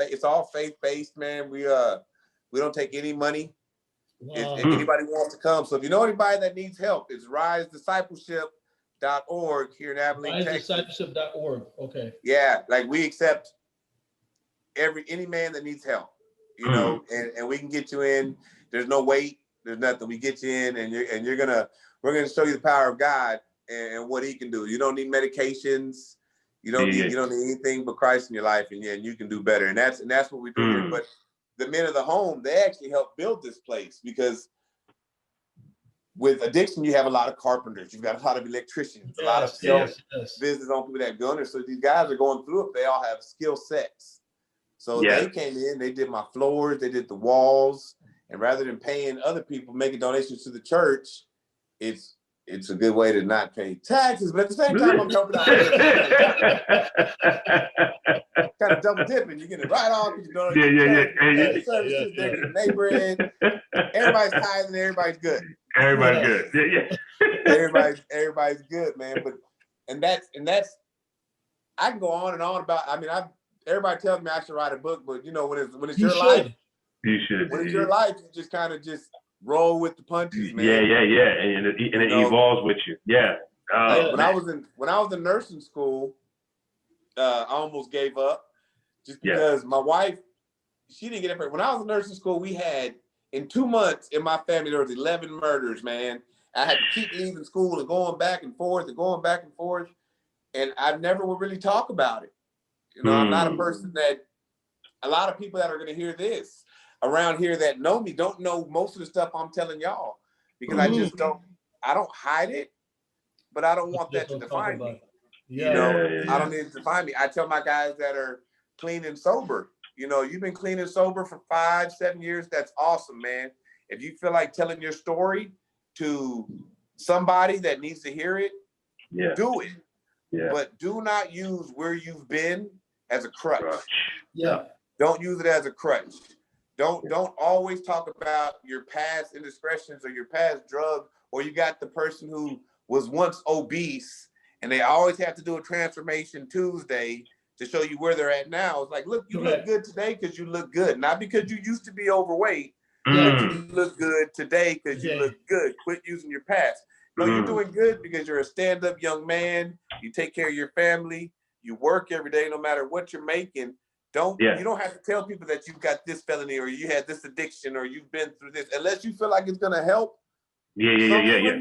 faith-based, man. We don't take any money. Wow. If anybody wants to come, so if you know anybody that needs help, it's risediscipleship.org here in Abilene, Texas. Risediscipleship.org. Okay. Yeah, like we accept any man that needs help, and we can get you in. There's no wait. There's nothing. We get you in, and we're gonna show you the power of God and what He can do. You don't need medications. You don't need anything but Christ in your life, and you can do better. And that's what we do here. But the men of the home, they actually helped build this place, because with addiction, you have a lot of carpenters, you've got a lot of electricians, a lot of business on people that go in there. So these guys are going through it. They all have skill sets. So they came in, they did my floors, they did the walls, and rather than paying other people, making donations to the church, it's a good way to not pay taxes, but at the same time, I'm helping out. Kind of double dipping. You get it right off because you don't services, there's your neighbor in. Everybody's tithing, everybody's good. Everybody's good. Yeah. Everybody's good, man. But and that's I can go on and on about. I mean, everybody tells me I should write a book, but when it's your life, you should. When it's your life, you just kind of roll with the punches, man. Yeah. And it evolves with you. Yeah. When I was in nursing school, I almost gave up just because my wife, she didn't get up. When I was in nursing school, we had, in 2 months in my family, there was 11 murders, man. I had to keep leaving school and going back and forth. And I never would really talk about it. I'm not a person that, a lot of people that are going to hear this around here that know me don't know most of the stuff I'm telling y'all, because I just don't hide it, but I don't want that to define me. I don't need it to define me. I tell my guys that are clean and sober, you've been clean and sober for 5-7 years. That's awesome, man. If you feel like telling your story to somebody that needs to hear it, do it. Yeah. But do not use where you've been as a crutch. Yeah. Don't use it as a crutch. Don't always talk about your past indiscretions or your past drug, or you got the person who was once obese and they always have to do a transformation Tuesday to show you where they're at now. It's like, look, you look good today because you look good, not because you used to be overweight. But you look good today because you look good. Quit using your past. No, you're doing good because you're a stand-up young man. You take care of your family. You work every day, no matter what you're making. You don't have to tell people that you've got this felony or you had this addiction or you've been through this unless you feel like it's gonna help. Yeah.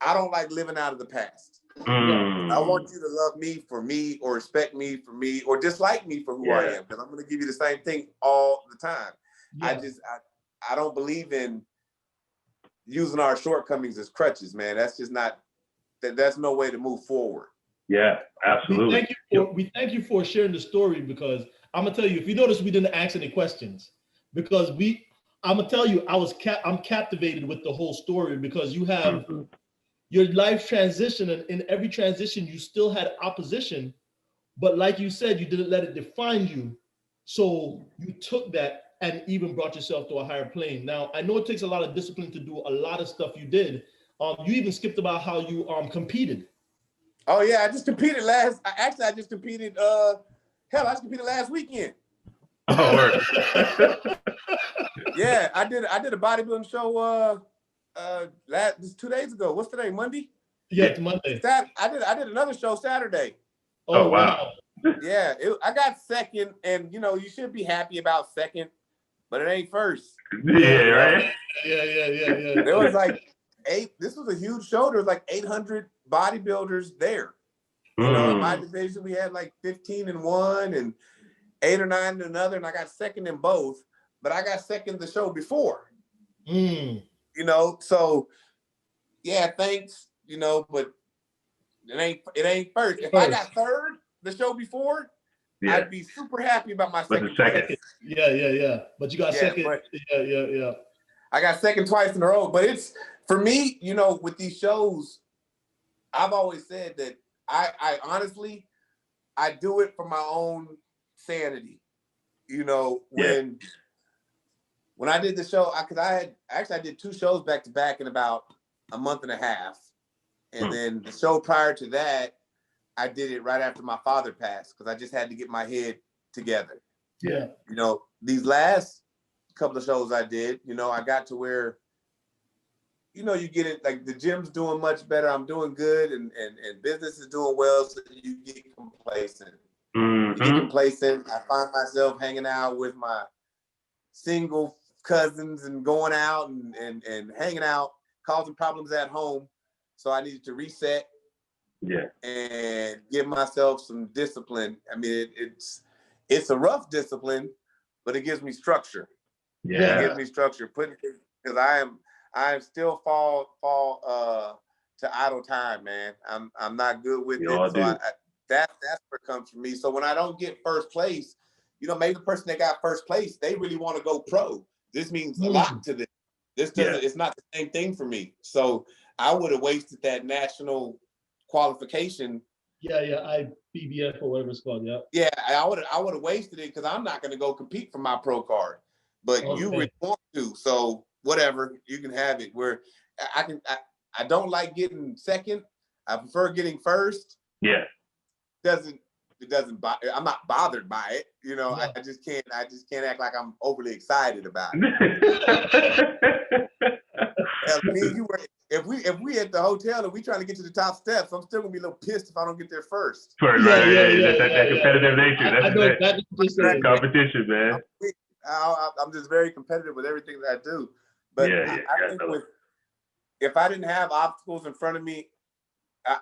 I don't like living out of the past. I want you to love me for me or respect me for me or dislike me for who I am, because I'm gonna give you the same thing all the time. Yeah. I don't believe in using our shortcomings as crutches, man. That's just not that's no way to move forward. Yeah, absolutely. We thank you for sharing the story, because I'm gonna tell you, if you notice, we didn't ask any questions because I'm gonna tell you, I'm captivated with the whole story, because you have your life transition, and in every transition you still had opposition, but like you said, you didn't let it define you. So you took that and even brought yourself to a higher plane. Now, I know it takes a lot of discipline to do a lot of stuff you did. You even skipped about how you competed. Oh yeah, I just competed I just competed last weekend. Oh, Yeah, I did a bodybuilding show 2 days ago. What's today? Monday? Yeah, it's Monday. I did another show Saturday. Oh wow. Yeah, I got second, and you should be happy about second, but it ain't first. Yeah, right. Yeah. There was like 8. This was a huge show. There was like 800 bodybuilders there. In my division, we had like 15 in one and 8 or 9 in another, and I got second in both. But I got second the show before. So yeah, thanks. But it ain't first. If I got third the show before, I'd be super happy about my second. Yeah. But you got second. Yeah. I got second twice in a row. But it's for me, with these shows, I've always said that I honestly, I do it for my own sanity. When I did the show, I did 2 shows back to back in about a month and a half. And then the show prior to that, I did it right after my father passed, because I just had to get my head together. Yeah. These last couple of shows I did, I got to where, you get it, like the gym's doing much better. I'm doing good, and business is doing well. So you get complacent. You get complacent. I find myself hanging out with my single cousins and going out and hanging out, causing problems at home. So I needed to reset. Yeah. And give myself some discipline. I mean, it's a rough discipline, but it gives me structure. Yeah. It gives me structure. Because I am still fall to idle time, man. I'm not good with it. So that's where it comes from me. So when I don't get first place, maybe the person that got first place, they really want to go pro. This means a lot to them. This doesn't. It's not the same thing for me. So I would have wasted that national qualification. IBBF or whatever it's called. Yeah, I would have wasted it, because I'm not going to go compete for my pro card. But you really want to, so whatever, you can have it. Where I don't like getting second. I prefer getting first. Yeah. It doesn't I'm not bothered by it. I just can't act like I'm overly excited about it. If we at the hotel and we trying to get to the top steps, I'm still gonna be a little pissed if I don't get there first. That competitive nature. That's competition, man. I'm just very competitive with everything that I do. But I think if I didn't have obstacles in front of me,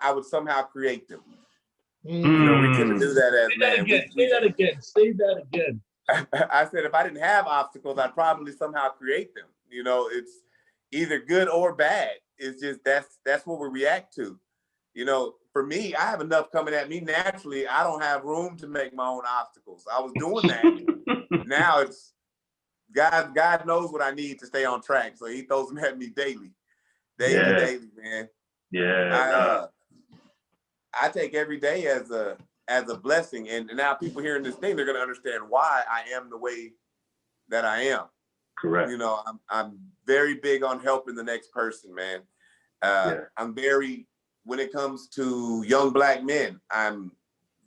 I would somehow create them. We couldn't do that as man. Say that again. I said if I didn't have obstacles, I'd probably somehow create them. It's either good or bad. It's just that's what we react to. For me, I have enough coming at me naturally. I don't have room to make my own obstacles. I was doing that. Now it's God knows what I need to stay on track, so He throws them at me daily, man. Yeah. I take every day as a blessing, and now people hearing this thing, they're gonna understand why I am the way that I am. Correct. I'm very big on helping the next person, man. I'm very, when it comes to young Black men, I'm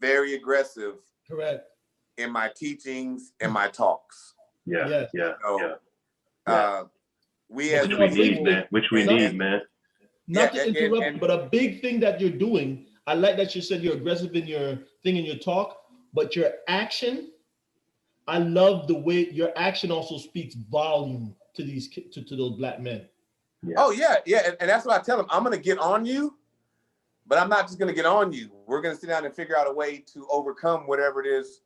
very aggressive. Correct. In my teachings and my talks. Which we need, man. Not to interrupt, but a big thing that you're doing, I like that you said you're aggressive in your thing in your talk, but your action I love the way your action also speaks volume to to those black men. Yeah. Oh yeah, yeah, and that's what I tell them. I'm gonna get on you, but I'm not just gonna get on you. We're gonna sit down and figure out a way to overcome whatever it is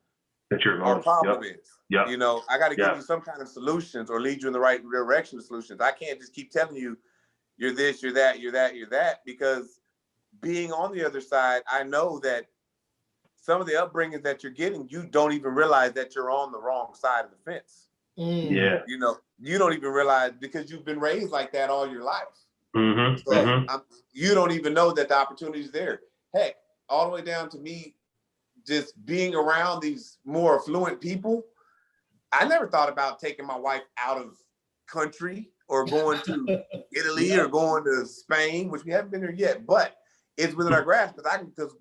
that you're our going. problem is. Yeah. You know, I got to give you some kind of solutions or lead you in the right direction of solutions. I can't just keep telling you you're this, you're that, you're that, you're that, because being on the other side, I know that some of the upbringing that you're getting, you don't even realize that you're on the wrong side of the fence. Yeah. You know, you don't even realize because you've been raised like that all your life. Mm-hmm. So Mm-hmm. you don't even know that the opportunity is there. Heck, all the way down to me just being around these more affluent people. I never thought about taking my wife out of country or going to Italy or going to Spain, which we haven't been there yet, but it's within our grasp because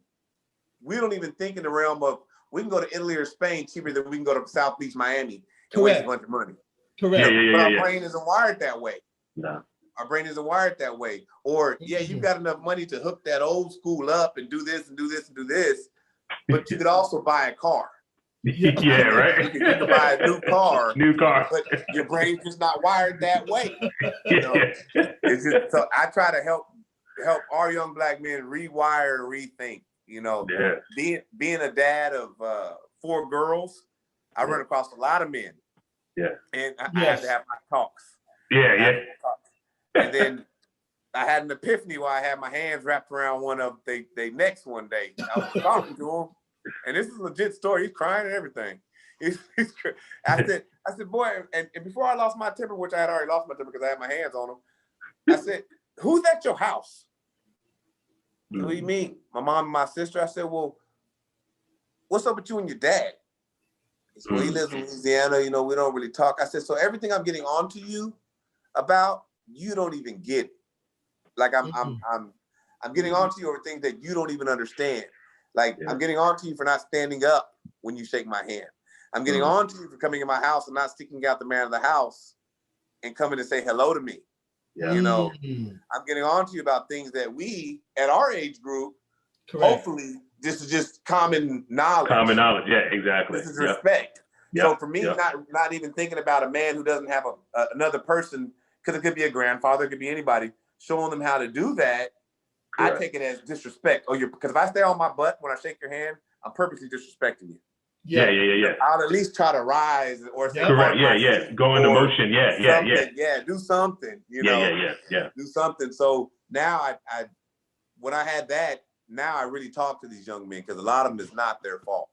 we don't even think in the realm of we can go to Italy or Spain cheaper than we can go to South Beach, Miami and waste a bunch of money. Correct. But our brain isn't wired that way. No. Our brain isn't wired that way. Or, yeah, you've got enough money to hook that old school up and do this and do this and do this, but you could also buy a car. Yeah, right. You can buy a new car. New car. But your brain's just not wired that way. You know? It's just, so I try to help our young black men rewire, rethink. You know, being a dad of 4 girls, I run across a lot of men. Yeah. And I have to have my talks. Yeah. And then I had an epiphany while I had my hands wrapped around one of they necks one day. I was talking to him, and this is a legit story. He's crying and everything. I said, boy, and before I lost my temper, which I had already lost my temper because I had my hands on him, I said, who's at your house? What do you mean? My mom and my sister. I said, well, what's up with you and your dad? He said, well, he lives in Louisiana. You know, we don't really talk. I said, so everything I'm getting on to you about, you don't even get it. Like I'm getting on to you over things that you don't even understand. Like I'm getting on to you for not standing up when you shake my hand. I'm getting on to you for coming in my house and not sticking out the man of the house and coming to say hello to me. Yeah. You know, I'm getting on to you about things that we at our age group, hopefully this is just common knowledge. Common knowledge, yeah, exactly. This is respect. So for me, not even thinking about a man who doesn't have another person, because it could be a grandfather, it could be anybody, showing them how to do that. Correct. I take it as disrespect. Because if I stay on my butt when I shake your hand, I'm purposely disrespecting you. Yeah. I'll at least try to rise or say, correct. Go into motion. Do something. You know. Do something. So now I when I had that, now I really talk to these young men because a lot of them is not their fault.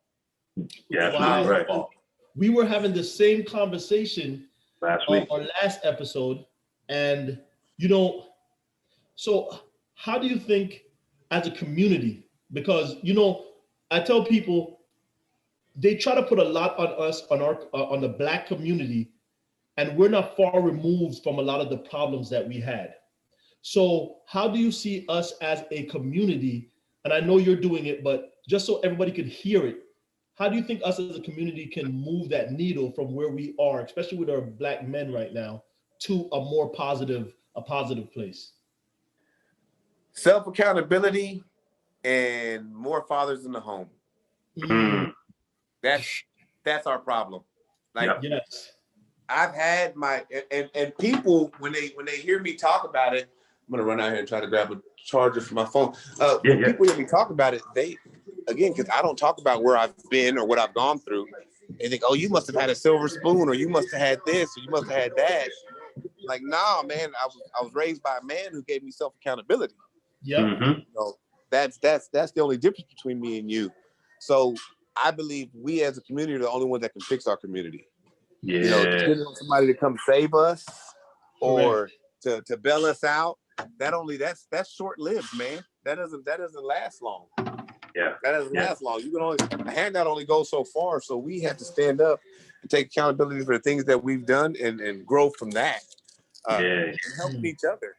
Yeah, it's not their fault. We were having the same conversation last week, our last episode, and you know, so how do you think as a community? Because you know, I tell people they try to put a lot on us on the Black community, and we're not far removed from a lot of the problems that we had. So how do you see us as a community? And I know you're doing it, but just so everybody could hear it, how do you think us as a community can move that needle from where we are, especially with our Black men right now, to a more positive place? Self-accountability and more fathers in the home. That's our problem. Like, yes, I've had my and people when they hear me talk about it, I'm gonna run out here and try to grab a charger for my phone. When people hear me talk about it, they again, because I don't talk about where I've been or what I've gone through, they think, oh, you must have had a silver spoon, or you must have had this, or you must have had that. Like, nah, man, I was raised by a man who gave me self-accountability. Yeah. So that's the only difference between me and you. So I believe we as a community are the only ones that can fix our community. Yeah. You know, depending on somebody to come save us or to bail us out, that's short-lived, man. That doesn't last long. Yeah. That doesn't last long. You can only a handout only goes so far. So we have to stand up and take accountability for the things that we've done and grow from that. And helping each other.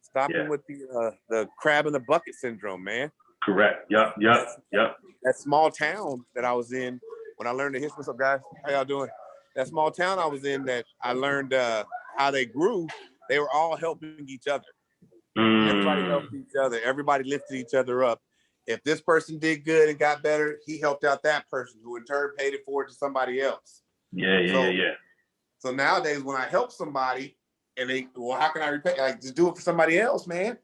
Stopping with the crab in the bucket syndrome, man. Correct. Yep. That small town that I was in when I learned the history. What's up, guys? How y'all doing? That small town I was in that I learned how they grew. They were all helping each other. Everybody helped each other. Everybody lifted each other up. If this person did good and got better, he helped out that person who in turn paid it forward to somebody else. Yeah. So nowadays, when I help somebody and how can I repay? Like, just do it for somebody else, man.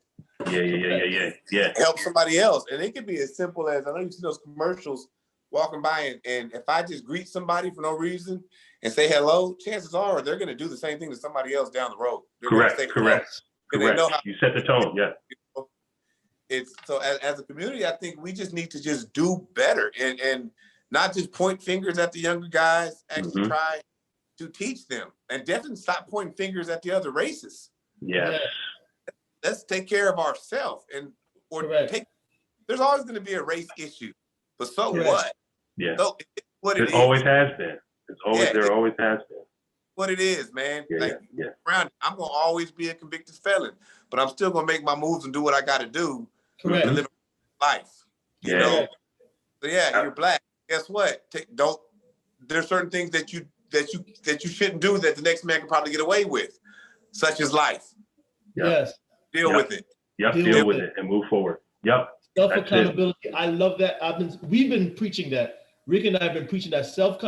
Yeah. Help somebody else. And it could be as simple as, I know you see those commercials walking by, and if I just greet somebody for no reason and say hello, chances are they're going to do the same thing to somebody else down the road. They're Correct. They know how You set the tone. Yeah. It's so as a community, I think we just need to just do better and not just point fingers at the younger guys, actually try to teach them, and definitely stop pointing fingers at the other races. Yes. Let's take care of ourselves, there's always going to be a race issue, but so what? Yeah. So it's what it always has been. There always has been. What it is, man. Yeah. Around, I'm going to always be a convicted felon, but I'm still going to make my moves and do what I got to do to live life. You know? So you're black. Guess what? There's certain things that you shouldn't do that the next man can probably get away with, such as life. Yes. Deal with it. Yep. Deal with it and move forward. Yep. Self accountability. I love that. We've been preaching that. Rick and I have been preaching that self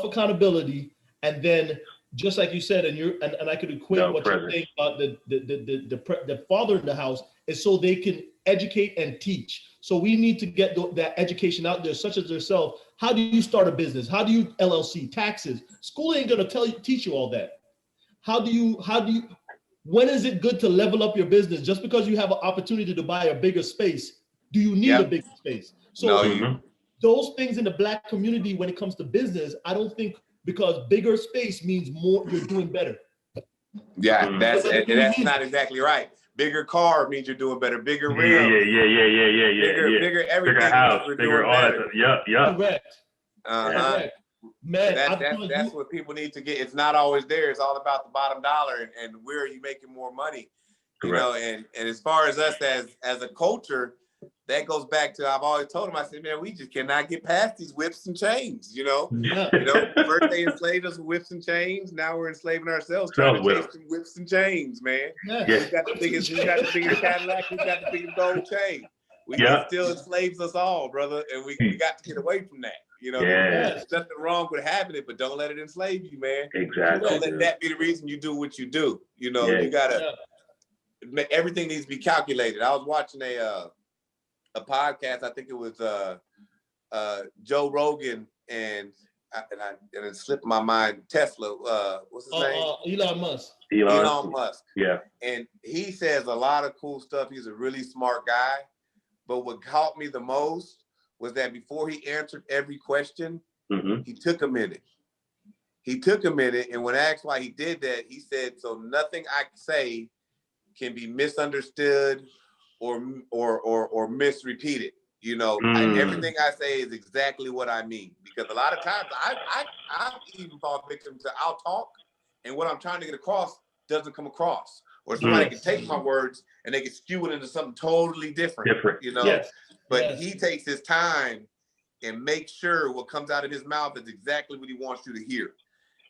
accountability, and then just like you said, and I could equate what you're saying about the father in the house is so they can educate and teach. So we need to get that education out there, such as yourself. How do you start a business? How do you LLC, taxes? School ain't gonna teach you all that. How do you? When is it good to level up your business? Just because you have an opportunity to buy a bigger space, do you need a bigger space? So those things in the Black community, when it comes to business, I don't think, because bigger space means more, you're doing better. Yeah, that's not exactly right. Bigger car means you're doing better. Bigger rims. Yeah. Bigger everything. Bigger house. Bigger all that. Yep. Correct. Correct. Man, that's what people need to get. It's not always there. It's all about the bottom dollar and where are you making more money. You know, and as far as us as a culture, that goes back to, I've always told them, I said, man, we just cannot get past these whips and chains, you know? First they enslaved us with whips and chains. Now we're enslaving ourselves trying to chase some whips and chains, man. We got the biggest Cadillac, we got the biggest gold chain. It still enslaves us all, brother. And we got to get away from that. You know, there's nothing wrong with having it, but don't let it enslave you, man. Exactly. Don't let that be the reason you do what you do. You know, you gotta, everything needs to be calculated. I was watching a podcast. I think it was Joe Rogan and it slipped my mind. Tesla. What's his name? Elon Musk. Elon Musk. Yeah. And he says a lot of cool stuff. He's a really smart guy. But what caught me the most was that before he answered every question, he took a minute. And when asked why he did that, he said, so nothing I say can be misunderstood or misrepeated. You know, everything I say is exactly what I mean. Because a lot of times I even fall victim to, I'll talk and what I'm trying to get across doesn't come across. Or somebody can take my words and they can skew it into something totally different. You know, but he takes his time and makes sure what comes out of his mouth is exactly what he wants you to hear.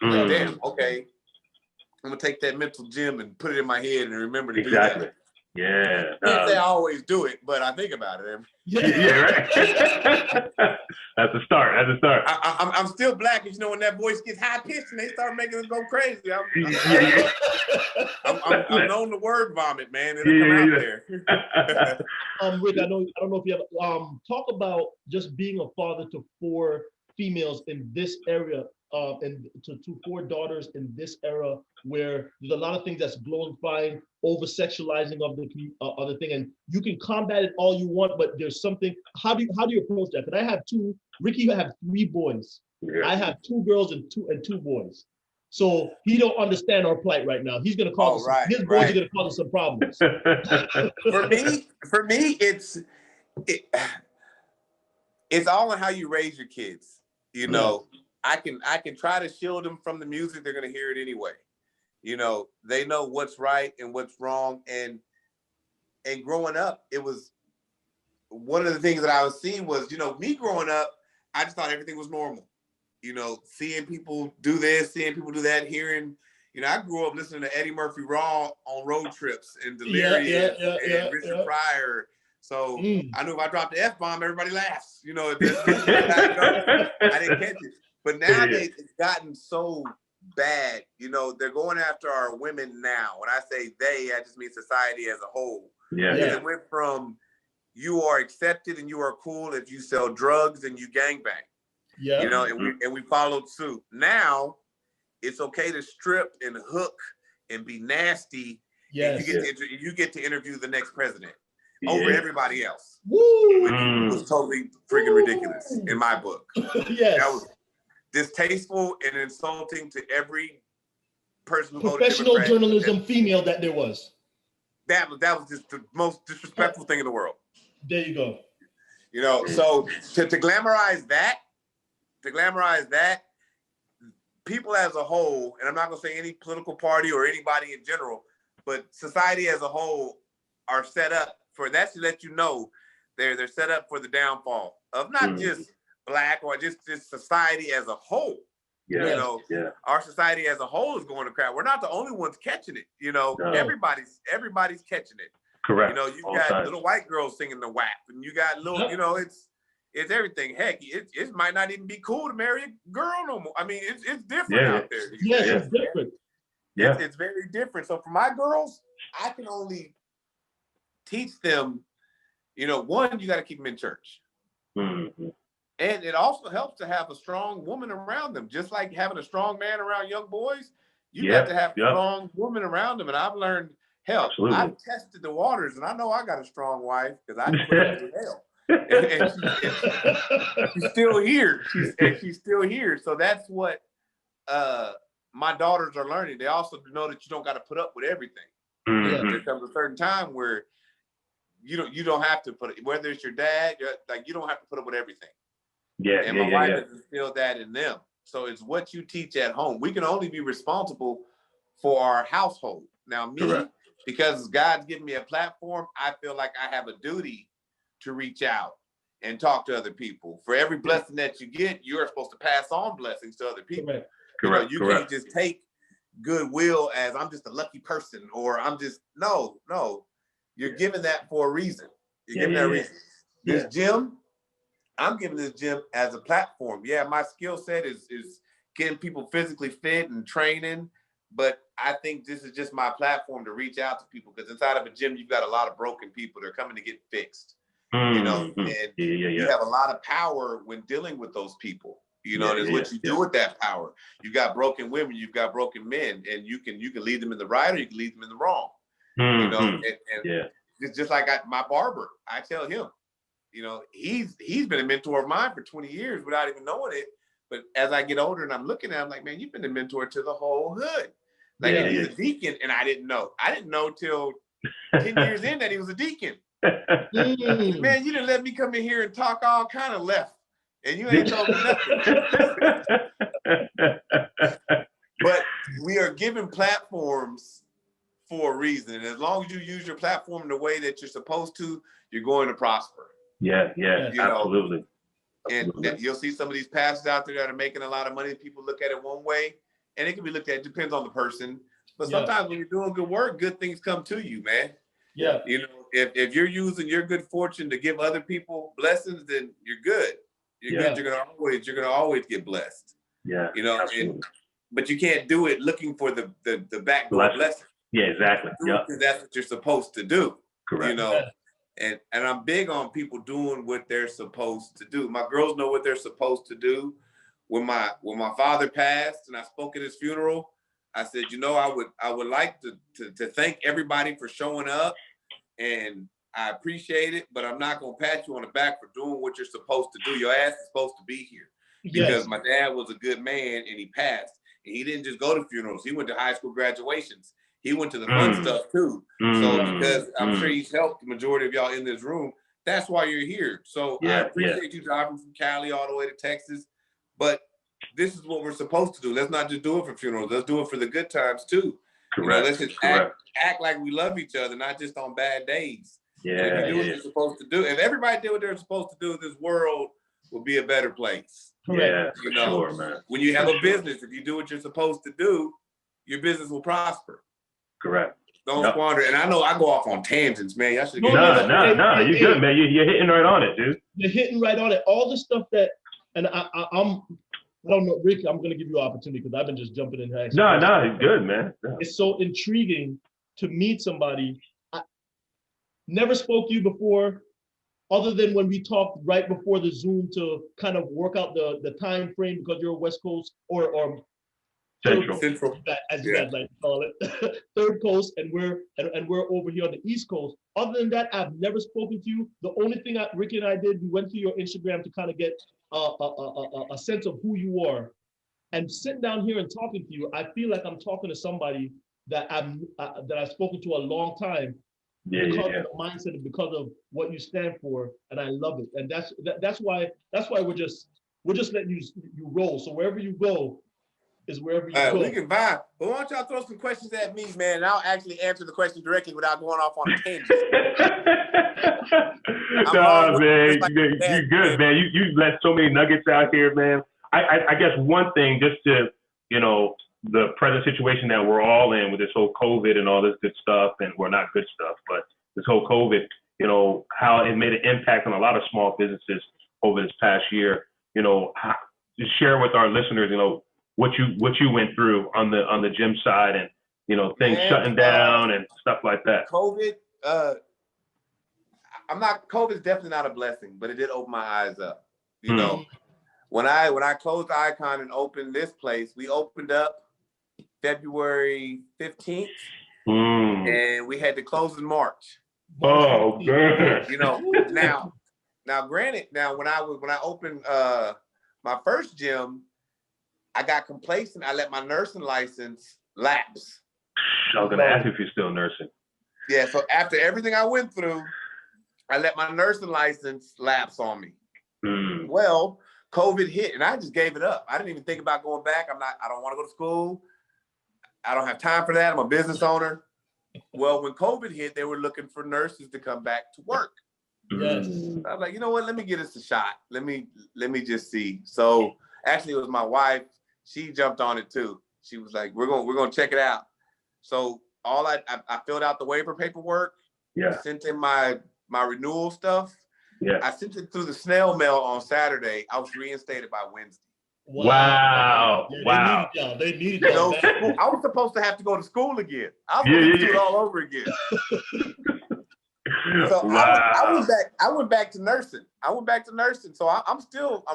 Like, damn, okay, I'm gonna take that mental gem and put it in my head and remember to do that. Yeah. I can't say I always do it, but I think about it. Right. That's a start. I'm still Black, and you know when that voice gets high pitched and they start making us go crazy. I'm known to word vomit, man. It'll come out there. Rick, I don't know if you have talk about just being a father to 4 females in this area, and to 4 daughters in this era, where there's a lot of things that's glorifying over sexualizing of the thing, and you can combat it all you want, but there's something. How do you approach that? Because I have 2. Ricky, you have 3 boys. I have 2 girls and 2 boys. So he don't understand our plight right now. He's gonna cause his boys are gonna cause us some problems. For me, it's all in how you raise your kids. You know, I can try to shield them from the music. They're gonna hear it anyway. You know, they know what's right and what's wrong. And growing up, it was one of the things that I was seeing was, you know, me growing up, I just thought everything was normal. You know, seeing people do this, seeing people do that, hearing, you know, I grew up listening to Eddie Murphy Raw on road trips and Delirious and Richard Pryor. So I knew if I dropped the F-bomb, everybody laughs. You know, I didn't catch it. But nowadays it's gotten so bad. You know, they're going after our women now. When I say they, I just mean society as a whole. Yeah. Because it went from you are accepted and you are cool if you sell drugs and you gangbang. Yeah. You know, and we followed suit. Now it's okay to strip and hook and be nasty. Yes. And you get to interview the next president over everybody else. Woo! Which was totally freaking ridiculous in my book. Yes. That was distasteful and insulting to every person who professional journalism female that there was. That was just the most disrespectful thing in the world. There you go. You know, so to glamorize that, people as a whole, and I'm not gonna say any political party or anybody in general, but society as a whole are set up for that, to let you know they're set up for the downfall of not just Black or just society as a whole. Yeah. You know, our society as a whole is going to crap. We're not the only ones catching it. You know, everybody's catching it. Correct. You know, you got little white girls singing the WAP, and you got little, you know, it's everything. Heck, it might not even be cool to marry a girl no more. I mean, it's different out there. Yes, it's different. Yeah, it's very different. So for my girls, I can only teach them, you know, one, you got to keep them in church. Mm-hmm. And it also helps to have a strong woman around them. Just like having a strong man around young boys, you got to have a strong woman around them. And I've learned, hell, I've tested the waters, and I know I got a strong wife because I just went through hell. And she's still here. She's still here. So that's what my daughters are learning. They also know that you don't got to put up with everything. Mm-hmm. There comes a certain time where you don't have to put it, whether it's your dad, like you don't have to put up with everything. And my wife has instilled that in them. So it's what you teach at home. We can only be responsible for our household. Now me, because God's given me a platform, I feel like I have a duty to reach out and talk to other people. For every blessing that you get, you're supposed to pass on blessings to other people. Correct. You can't just take goodwill as I'm just a lucky person, or I'm just, no. You're giving that for a reason. You're giving that a reason. This gym, I'm giving this gym as a platform. Yeah, my skill set is getting people physically fit and training, but I think this is just my platform to reach out to people, because inside of a gym, you've got a lot of broken people that are coming to get fixed. You know, and you have a lot of power when dealing with those people. You know, and it's what you do with that power. You've got broken women, you've got broken men, and you can lead them in the right or you can lead them in the wrong. You know, and just like my barber, I tell him, you know, he's been a mentor of mine for 20 years without even knowing it. But as I get older and I'm looking at him, like, man, you've been a mentor to the whole hood. Like, he's a deacon, and I didn't know. I didn't know till 10 years in that he was a deacon. Man, you didn't let me come in here and talk all kind of left, and you ain't told me nothing. But we are given platforms for a reason, and as long as you use your platform in the way that you're supposed to, you're going to prosper. You absolutely. And you'll see some of these pastors out there that are making a lot of money. People look at it one way, and it can be looked at. It depends on the person, but sometimes when you're doing good work, good things come to you, man. Yeah. You know, if you're using your good fortune to give other people blessings, then you're good. You're good. You're gonna always get blessed. Yeah. You know, but you can't do it looking for the backdoor blessing. Yeah, exactly. Yeah. That's what you're supposed to do. Correct. You know, and I'm big on people doing what they're supposed to do. My girls know what they're supposed to do. When my father passed and I spoke at his funeral, I said, you know, I would like to thank everybody for showing up, and I appreciate it, but I'm not gonna pat you on the back for doing what you're supposed to do. Your ass is supposed to be here. Because my dad was a good man and he passed. And he didn't just go to funerals. He went to high school graduations. He went to the fun stuff too. So because I'm sure he's helped the majority of y'all in this room, that's why you're here. So I appreciate you driving from Cali all the way to Texas. But this is what we're supposed to do. Let's not just do it for funerals. Let's do it for the good times too. Correct. You know, let's just act like we love each other, not just on bad days. If you do what you're supposed to do. If everybody did what they're supposed to do, this world will be a better place. Yeah, you know, sure, man. When you have a business, if you do what you're supposed to do, your business will prosper. Correct. Don't squander. And I know I go off on tangents, man. Y'all should No, you're good, man. You're hitting right on it, dude. You're hitting right on it. All the stuff that, and I'm I don't know, Rick, I'm going to give you an opportunity because I've been just jumping in here. No, it's good, man. Yeah. It's so intriguing to meet somebody. I never spoke to you before, other than when we talked right before the Zoom to kind of work out the time frame because you're West Coast or Central. As you guys like to call it, third coast, and we're over here on the East Coast. Other than that, I've never spoken to you. The only thing Ricky and I did, we went to your Instagram to kind of get a sense of who you are. And sitting down here and talking to you, I feel like I'm talking to somebody that I've spoken to a long time because of the mindset and because of what you stand for, and I love it. And that's why we're just letting you roll. So wherever you go is wherever you go. We can vibe. But why don't y'all throw some questions at me, man? And I'll actually answer the question directly without going off on a tangent. No, man, you good, man. You let so many nuggets out here, man. I guess one thing, just to, the present situation that we're all in with this whole COVID and all this good stuff, and well, not good stuff, but this whole COVID, how it made an impact on a lot of small businesses over this past year. Just share with our listeners, what you went through on the gym side, and things shutting down and stuff like that. COVID, COVID's definitely not a blessing, but it did open my eyes up. When I closed the Icon and opened this place, we opened up February 15th, and we had to close in March. Oh, good. Now granted, when I opened my first gym, I got complacent. I let my nursing license lapse. I was gonna ask if you're still nursing. Yeah, so after everything I went through, I let my nursing license lapse on me. Well, COVID hit and I just gave it up. I didn't even think about going back. I don't want to go to school. I don't have time for that. I'm a business owner. Well, when COVID hit, they were looking for nurses to come back to work. Yes. I was like, you know what? Let me give this a shot. Let me just see. So actually it was my wife. She jumped on it too. She was like, we're gonna check it out. So I filled out the waiver paperwork. Yeah. Sent in my renewal stuff. Yeah. I sent it through the snail mail on Saturday. I was reinstated by Wednesday. Wow. Yeah, they needed y'all. I was supposed to have to go to school again. I was going to do it all over again. So wow. I went back to nursing. So I'm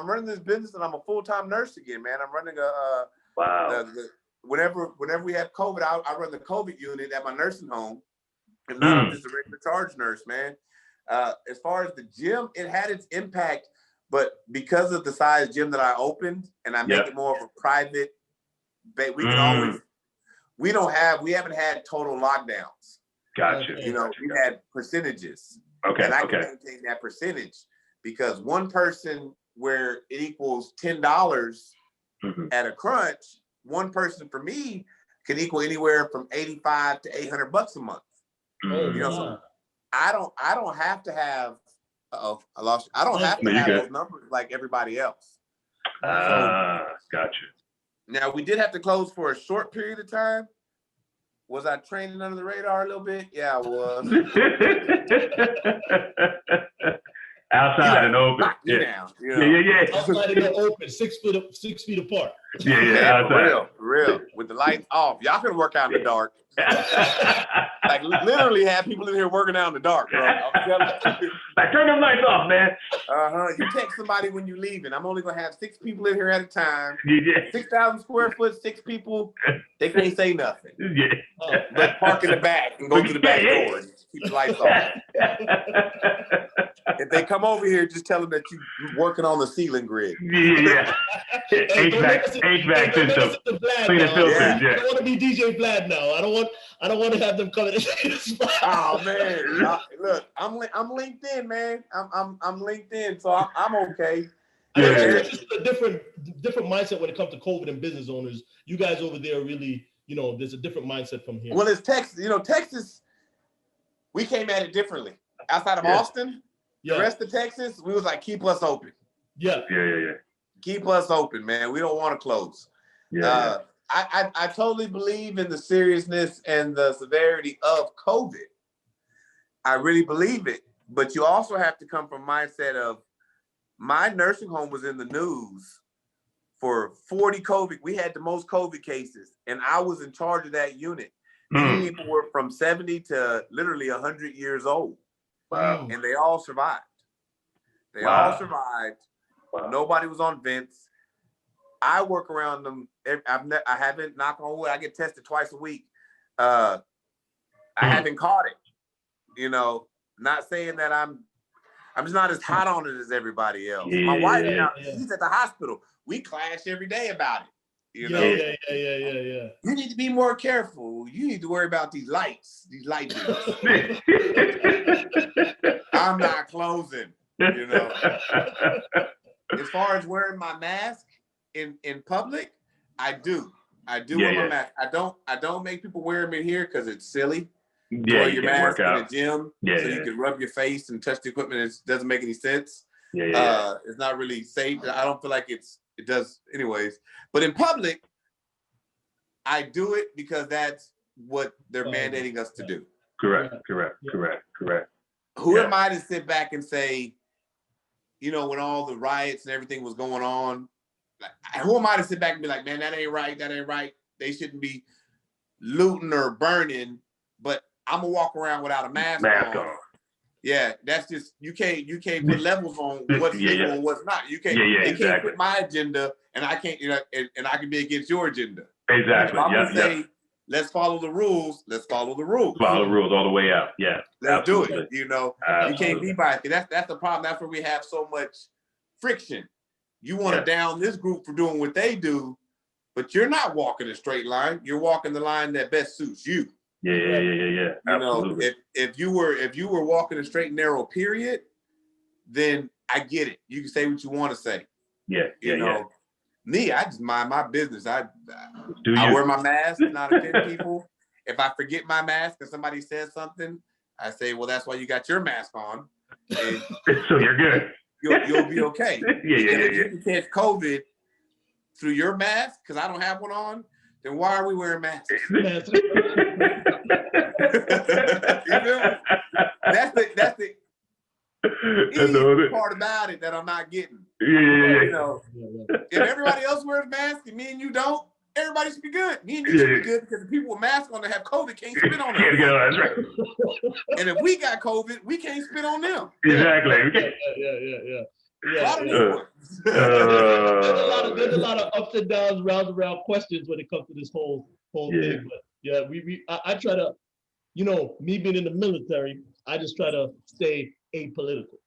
running this business and I'm a full-time nurse again, man. I'm running whenever we have COVID, I run the COVID unit at my nursing home. And now I'm just a regular charge nurse, man. As far as the gym, it had its impact, but because of the size gym that I opened and I make it more of a private, we haven't had total lockdowns. Gotcha. We had percentages. Okay. And I can maintain that percentage because one person where it equals $10 at a crunch, one person for me can equal anywhere from $85 to $800 a month. So I don't have to have those numbers like everybody else. Gotcha. Now we did have to close for a short period of time. Was I training under the radar a little bit? Yeah, I was. Outside and open. Yeah. Outside and open, 6 feet apart. Yeah. For real. With the lights off. Y'all can work out in the dark. Like literally have people in here working out in the dark, bro. I'm telling you. Like turn them lights off, man. You text somebody when you're leaving. I'm only gonna have 6 people in here at a time. Yeah. 6,000 square foot, 6 people. They can't say nothing. Yeah. But park in the back and go to the back door and keep the lights off. If they come over here, just tell them that you're working on the ceiling grid. Yeah. HVAC system. Clean the filters. I don't want to be DJ Vlad now. I don't want to have them coming. Oh man, look, I'm LinkedIn, man. I'm LinkedIn, so I'm okay. It's just a different mindset when it comes to COVID and business owners. You guys over there really, there's a different mindset from here. Well, it's Texas. Texas, we came at it differently. Outside of Austin, the rest of Texas, we was like, keep us open. Yeah. Keep us open, man. We don't want to close. I totally believe in the seriousness and the severity of COVID. I really believe it. But you also have to come from mindset of my nursing home was in the news for 40 COVID. We had the most COVID cases, and I was in charge of that unit. These people were from 70 to literally 100 years old. Wow. And they all survived. They all survived. Wow. Nobody was on vents. I work around them. I haven't, knock on wood, I get tested twice a week. I haven't caught it. You know, not saying that I'm just not as hot on it as everybody else. Yeah, My wife now, she's at the hospital. We clash every day about it. You know? Yeah. You need to be more careful. You need to worry about these lights, these light bills. I'm not closing, you know. As far as wearing my mask in public, I do wear my mask. I don't make people wear them in here because it's silly. Wear your mask in the gym so you can rub your face and touch the equipment. It doesn't make any sense. It's not really safe. I don't feel like it does anyways. But in public, I do it because that's what they're mandating us to do. Correct. Who am I to sit back and say, you know, when all the riots and everything was going on, who am I to sit back and be like, man, that ain't right. They shouldn't be looting or burning, but I'm gonna walk around without a mask on. Yeah, that's just you can't put levels on what's legal and what's not. You can't can't put my agenda and I can't, you know, and I can be against your agenda. Exactly. I'm gonna say, let's follow the rules. Let's follow the rules. Follow the rules all the way out. Yeah. Let's do it. You know, you can't be biased. That's the problem. That's where we have so much friction. You want to down this group for doing what they do, but you're not walking a straight line. You're walking the line that best suits you. Yeah. You know, if you were walking a straight and narrow period, then I get it. You can say what you want to say. You know, me, I just mind my business. I wear my mask, not offend people. If I forget my mask and somebody says something, I say, well, that's why you got your mask on. And so you're good. You'll be okay. If you can catch COVID through your mask, because I don't have one on, then why are we wearing masks? That's the easy part about it that I'm not getting. You know, if everybody else wears masks and me and you don't, everybody should be good. Me and you should be good because the people with masks on that have COVID can't spit on them. That's right. And if we got COVID, we can't spit on them. Exactly. There's a lot of ups and downs, rounds around questions when it comes to this whole thing. But I try to, you know, me being in the military, I just try to stay apolitical.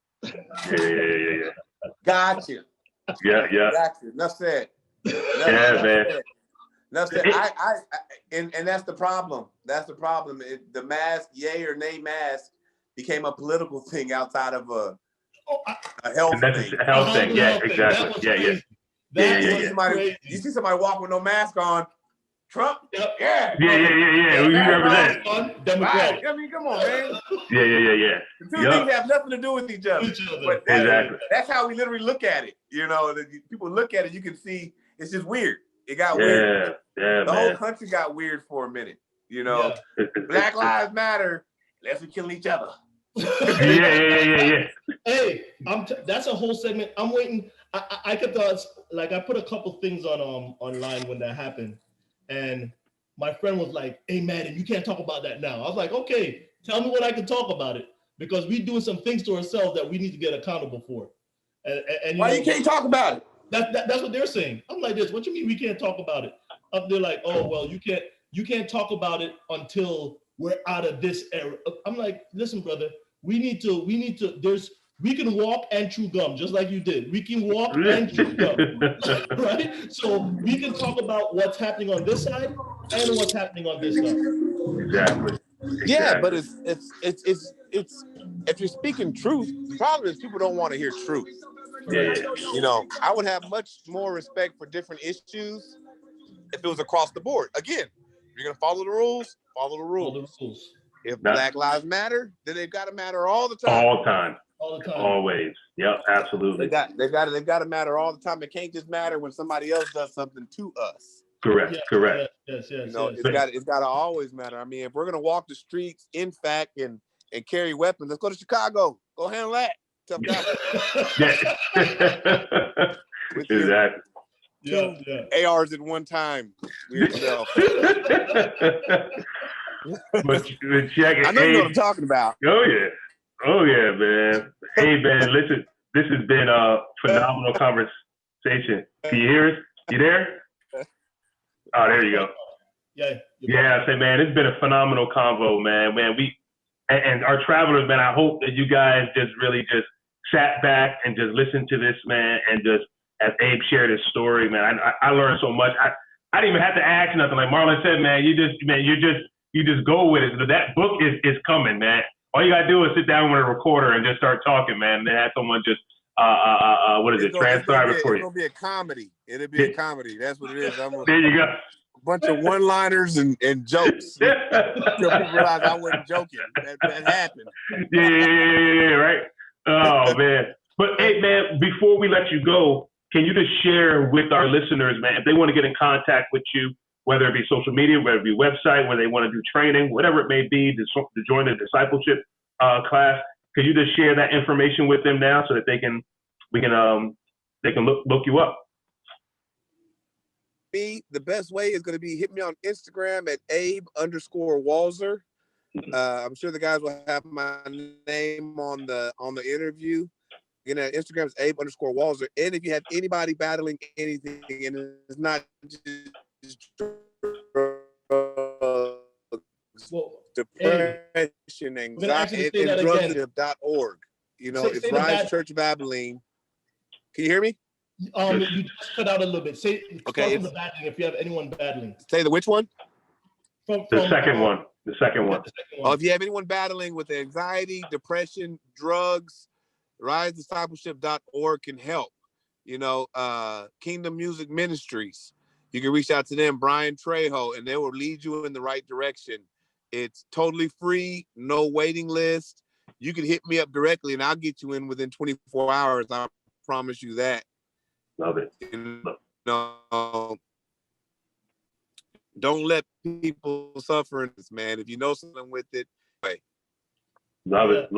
Gotcha. Gotcha. Enough said. Man. Enough said. And that's the problem. That's the problem. The mask, yay or nay mask, became a political thing outside of a health thing. A health thing. Yeah, exactly. You see somebody walk with no mask on, Trump? Yeah. Who you represent? Democrat. I mean, come on, man. Yeah. The two things have nothing to do with each other. But that's how we literally look at it. You know, people look at it, you can see it's just weird. It got weird. The whole country got weird for a minute. You know, Black Lives Matter. Let's be killing each other. Hey, that's a whole segment. I'm waiting. I kept I put a couple things on online when that happened, and my friend was like, "Hey, man, you can't talk about that now." I was like, "Okay, tell me what I can talk about it because we're doing some things to ourselves that we need to get accountable for." And why you can't talk about it? That's what they're saying. I'm like this. What you mean we can't talk about it? They're like, "Oh, well, you can't talk about it until we're out of this era." I'm like, "Listen, brother, we need to, we can walk and chew gum just like you did. We can walk and chew gum, right? So we can talk about what's happening on this side and what's happening on this side." Exactly. Yeah, but it's if you're speaking truth, the problem is people don't want to hear truth. You know, I would have much more respect for different issues if it was across the board. Again, if you're gonna follow the rules, follow the rules. If Black Lives Matter, then they've got to matter all the time. All the time. Always. Yep, absolutely. They've got to matter all the time. It can't just matter when somebody else does something to us. Correct. Yes. You know, it's got to always matter. I mean, if we're gonna walk the streets, in fact, and carry weapons, let's go to Chicago. Go handle that. Tough guy. Exactly. ARs at one time. Weird self. but check it. I know you know what I'm talking about. Oh yeah, man. Hey, man, listen, this has been a phenomenal conversation. Can you hear us? You there? Oh, there you go. Yeah, I say, man, it's been a phenomenal convo, man. And our travelers, man, I hope that you guys just really just sat back and just listened to this, man, and just as Abe shared his story, man, I learned so much. I didn't even have to ask nothing. Like Marlon said, man, you just go with it. That book is coming, man. All you gotta do is sit down with a recorder and just start talking, man. And then have someone just transcribe it for you. It's gonna be a comedy. It'll be a comedy. That's what it is. There you go. A bunch of one-liners and jokes. Until people realize I wasn't joking. That happened. Yeah, right. Oh man. But hey, man, before we let you go, can you just share with our listeners, man, if they want to get in contact with you, whether it be social media, whether it be website, whether they want to do training, whatever it may be, to join the discipleship class, can you just share that information with them now so that they can look you up? The best way is going to be hit me on Instagram at Abe_Walzer. I'm sure the guys will have my name on the interview. Again, Instagram is Abe_Walzer. And if you have anybody battling anything, and it's not just depression, anxiety, and drugs.org. You know, it's Rise Church of Abilene. Can you hear me? You just cut out a little bit. Say okay. The battling, if you have anyone battling. Say the which one? The second one. The second one. Oh, if you have anyone battling with anxiety, depression, drugs, RiseDiscipleship.org can help. You know, Kingdom Music Ministries. You can reach out to them, Brian Trejo, and they will lead you in the right direction. It's totally free, no waiting list. You can hit me up directly, and I'll get you in within 24 hours. I promise you that. Love it. You know, don't let people suffer in this, man. If you know something with it, hey. Love it.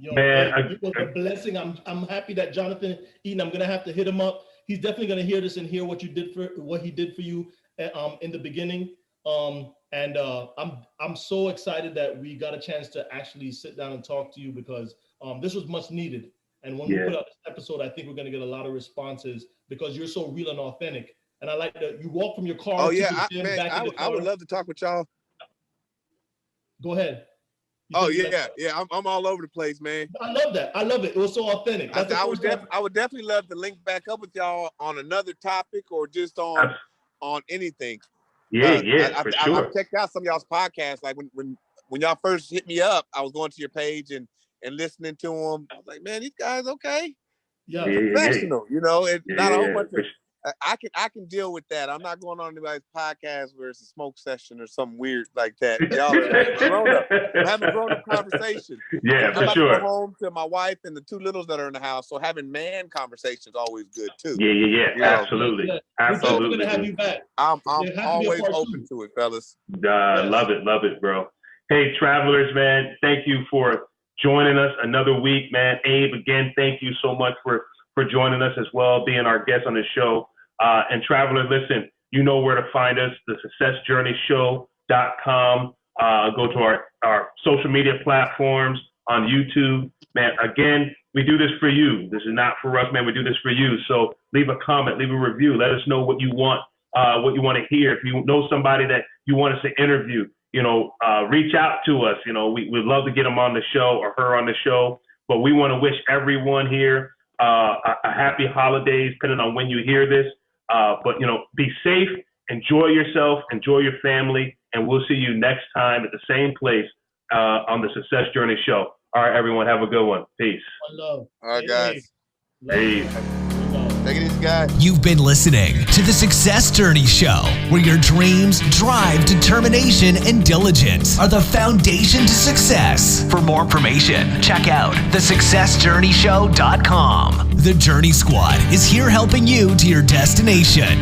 Yo, man, it was a blessing. I'm happy that Jonathan Eaton, I'm gonna have to hit him up. He's definitely gonna hear this and hear what he did for you in the beginning. I'm so excited that we got a chance to actually sit down and talk to you because this was much needed. And when we put out this episode, I think we're gonna get a lot of responses because you're so real and authentic. And I like that you walk from your car. Oh yeah, I would love to talk with y'all. Go ahead. I'm all over the place, man. I love that. I love it. It was so authentic. I would definitely love to link back up with y'all on another topic or just on anything. For sure. I've checked out some of y'all's podcasts. Like when y'all first hit me up, I was going to your page and listening to them. I was like, man, these guys okay. Yeah. Professional, you know, it's not a whole bunch of. I can deal with that. I'm not going on anybody's podcast where it's a smoke session or something weird like that. Y'all are grown up. I'm having a grown up conversation. Yeah, I'm about to go home to my wife and the two littles that are in the house. So having man conversation is always good too. Yeah. You know? Absolutely. We're gonna have you back. I'm always open to it, fellas. Love it, bro. Hey, travelers, man, thank you for joining us another week, man. Abe, again, thank you so much for joining us as well, being our guest on the show. And travelers, listen, you know where to find us, thesuccessjourneyshow.com. Go to our social media platforms on YouTube. Man, again, we do this for you. This is not for us, man. We do this for you. So leave a comment, leave a review. Let us know what you want to hear. If you know somebody that you want us to interview, reach out to us. We'd love to get them on the show or her on the show. But we want to wish everyone here a happy holidays, depending on when you hear this. But be safe, enjoy yourself, enjoy your family, and we'll see you next time at the same place on the Success Journey Show. All right, everyone, have a good one. Peace. All right, guys. Peace. Take it easy, guys. You've been listening to the Success Journey Show, where your dreams, drive, determination, and diligence are the foundation to success. For more information, check out thesuccessjourneyshow.com. The Journey Squad is here helping you to your destination.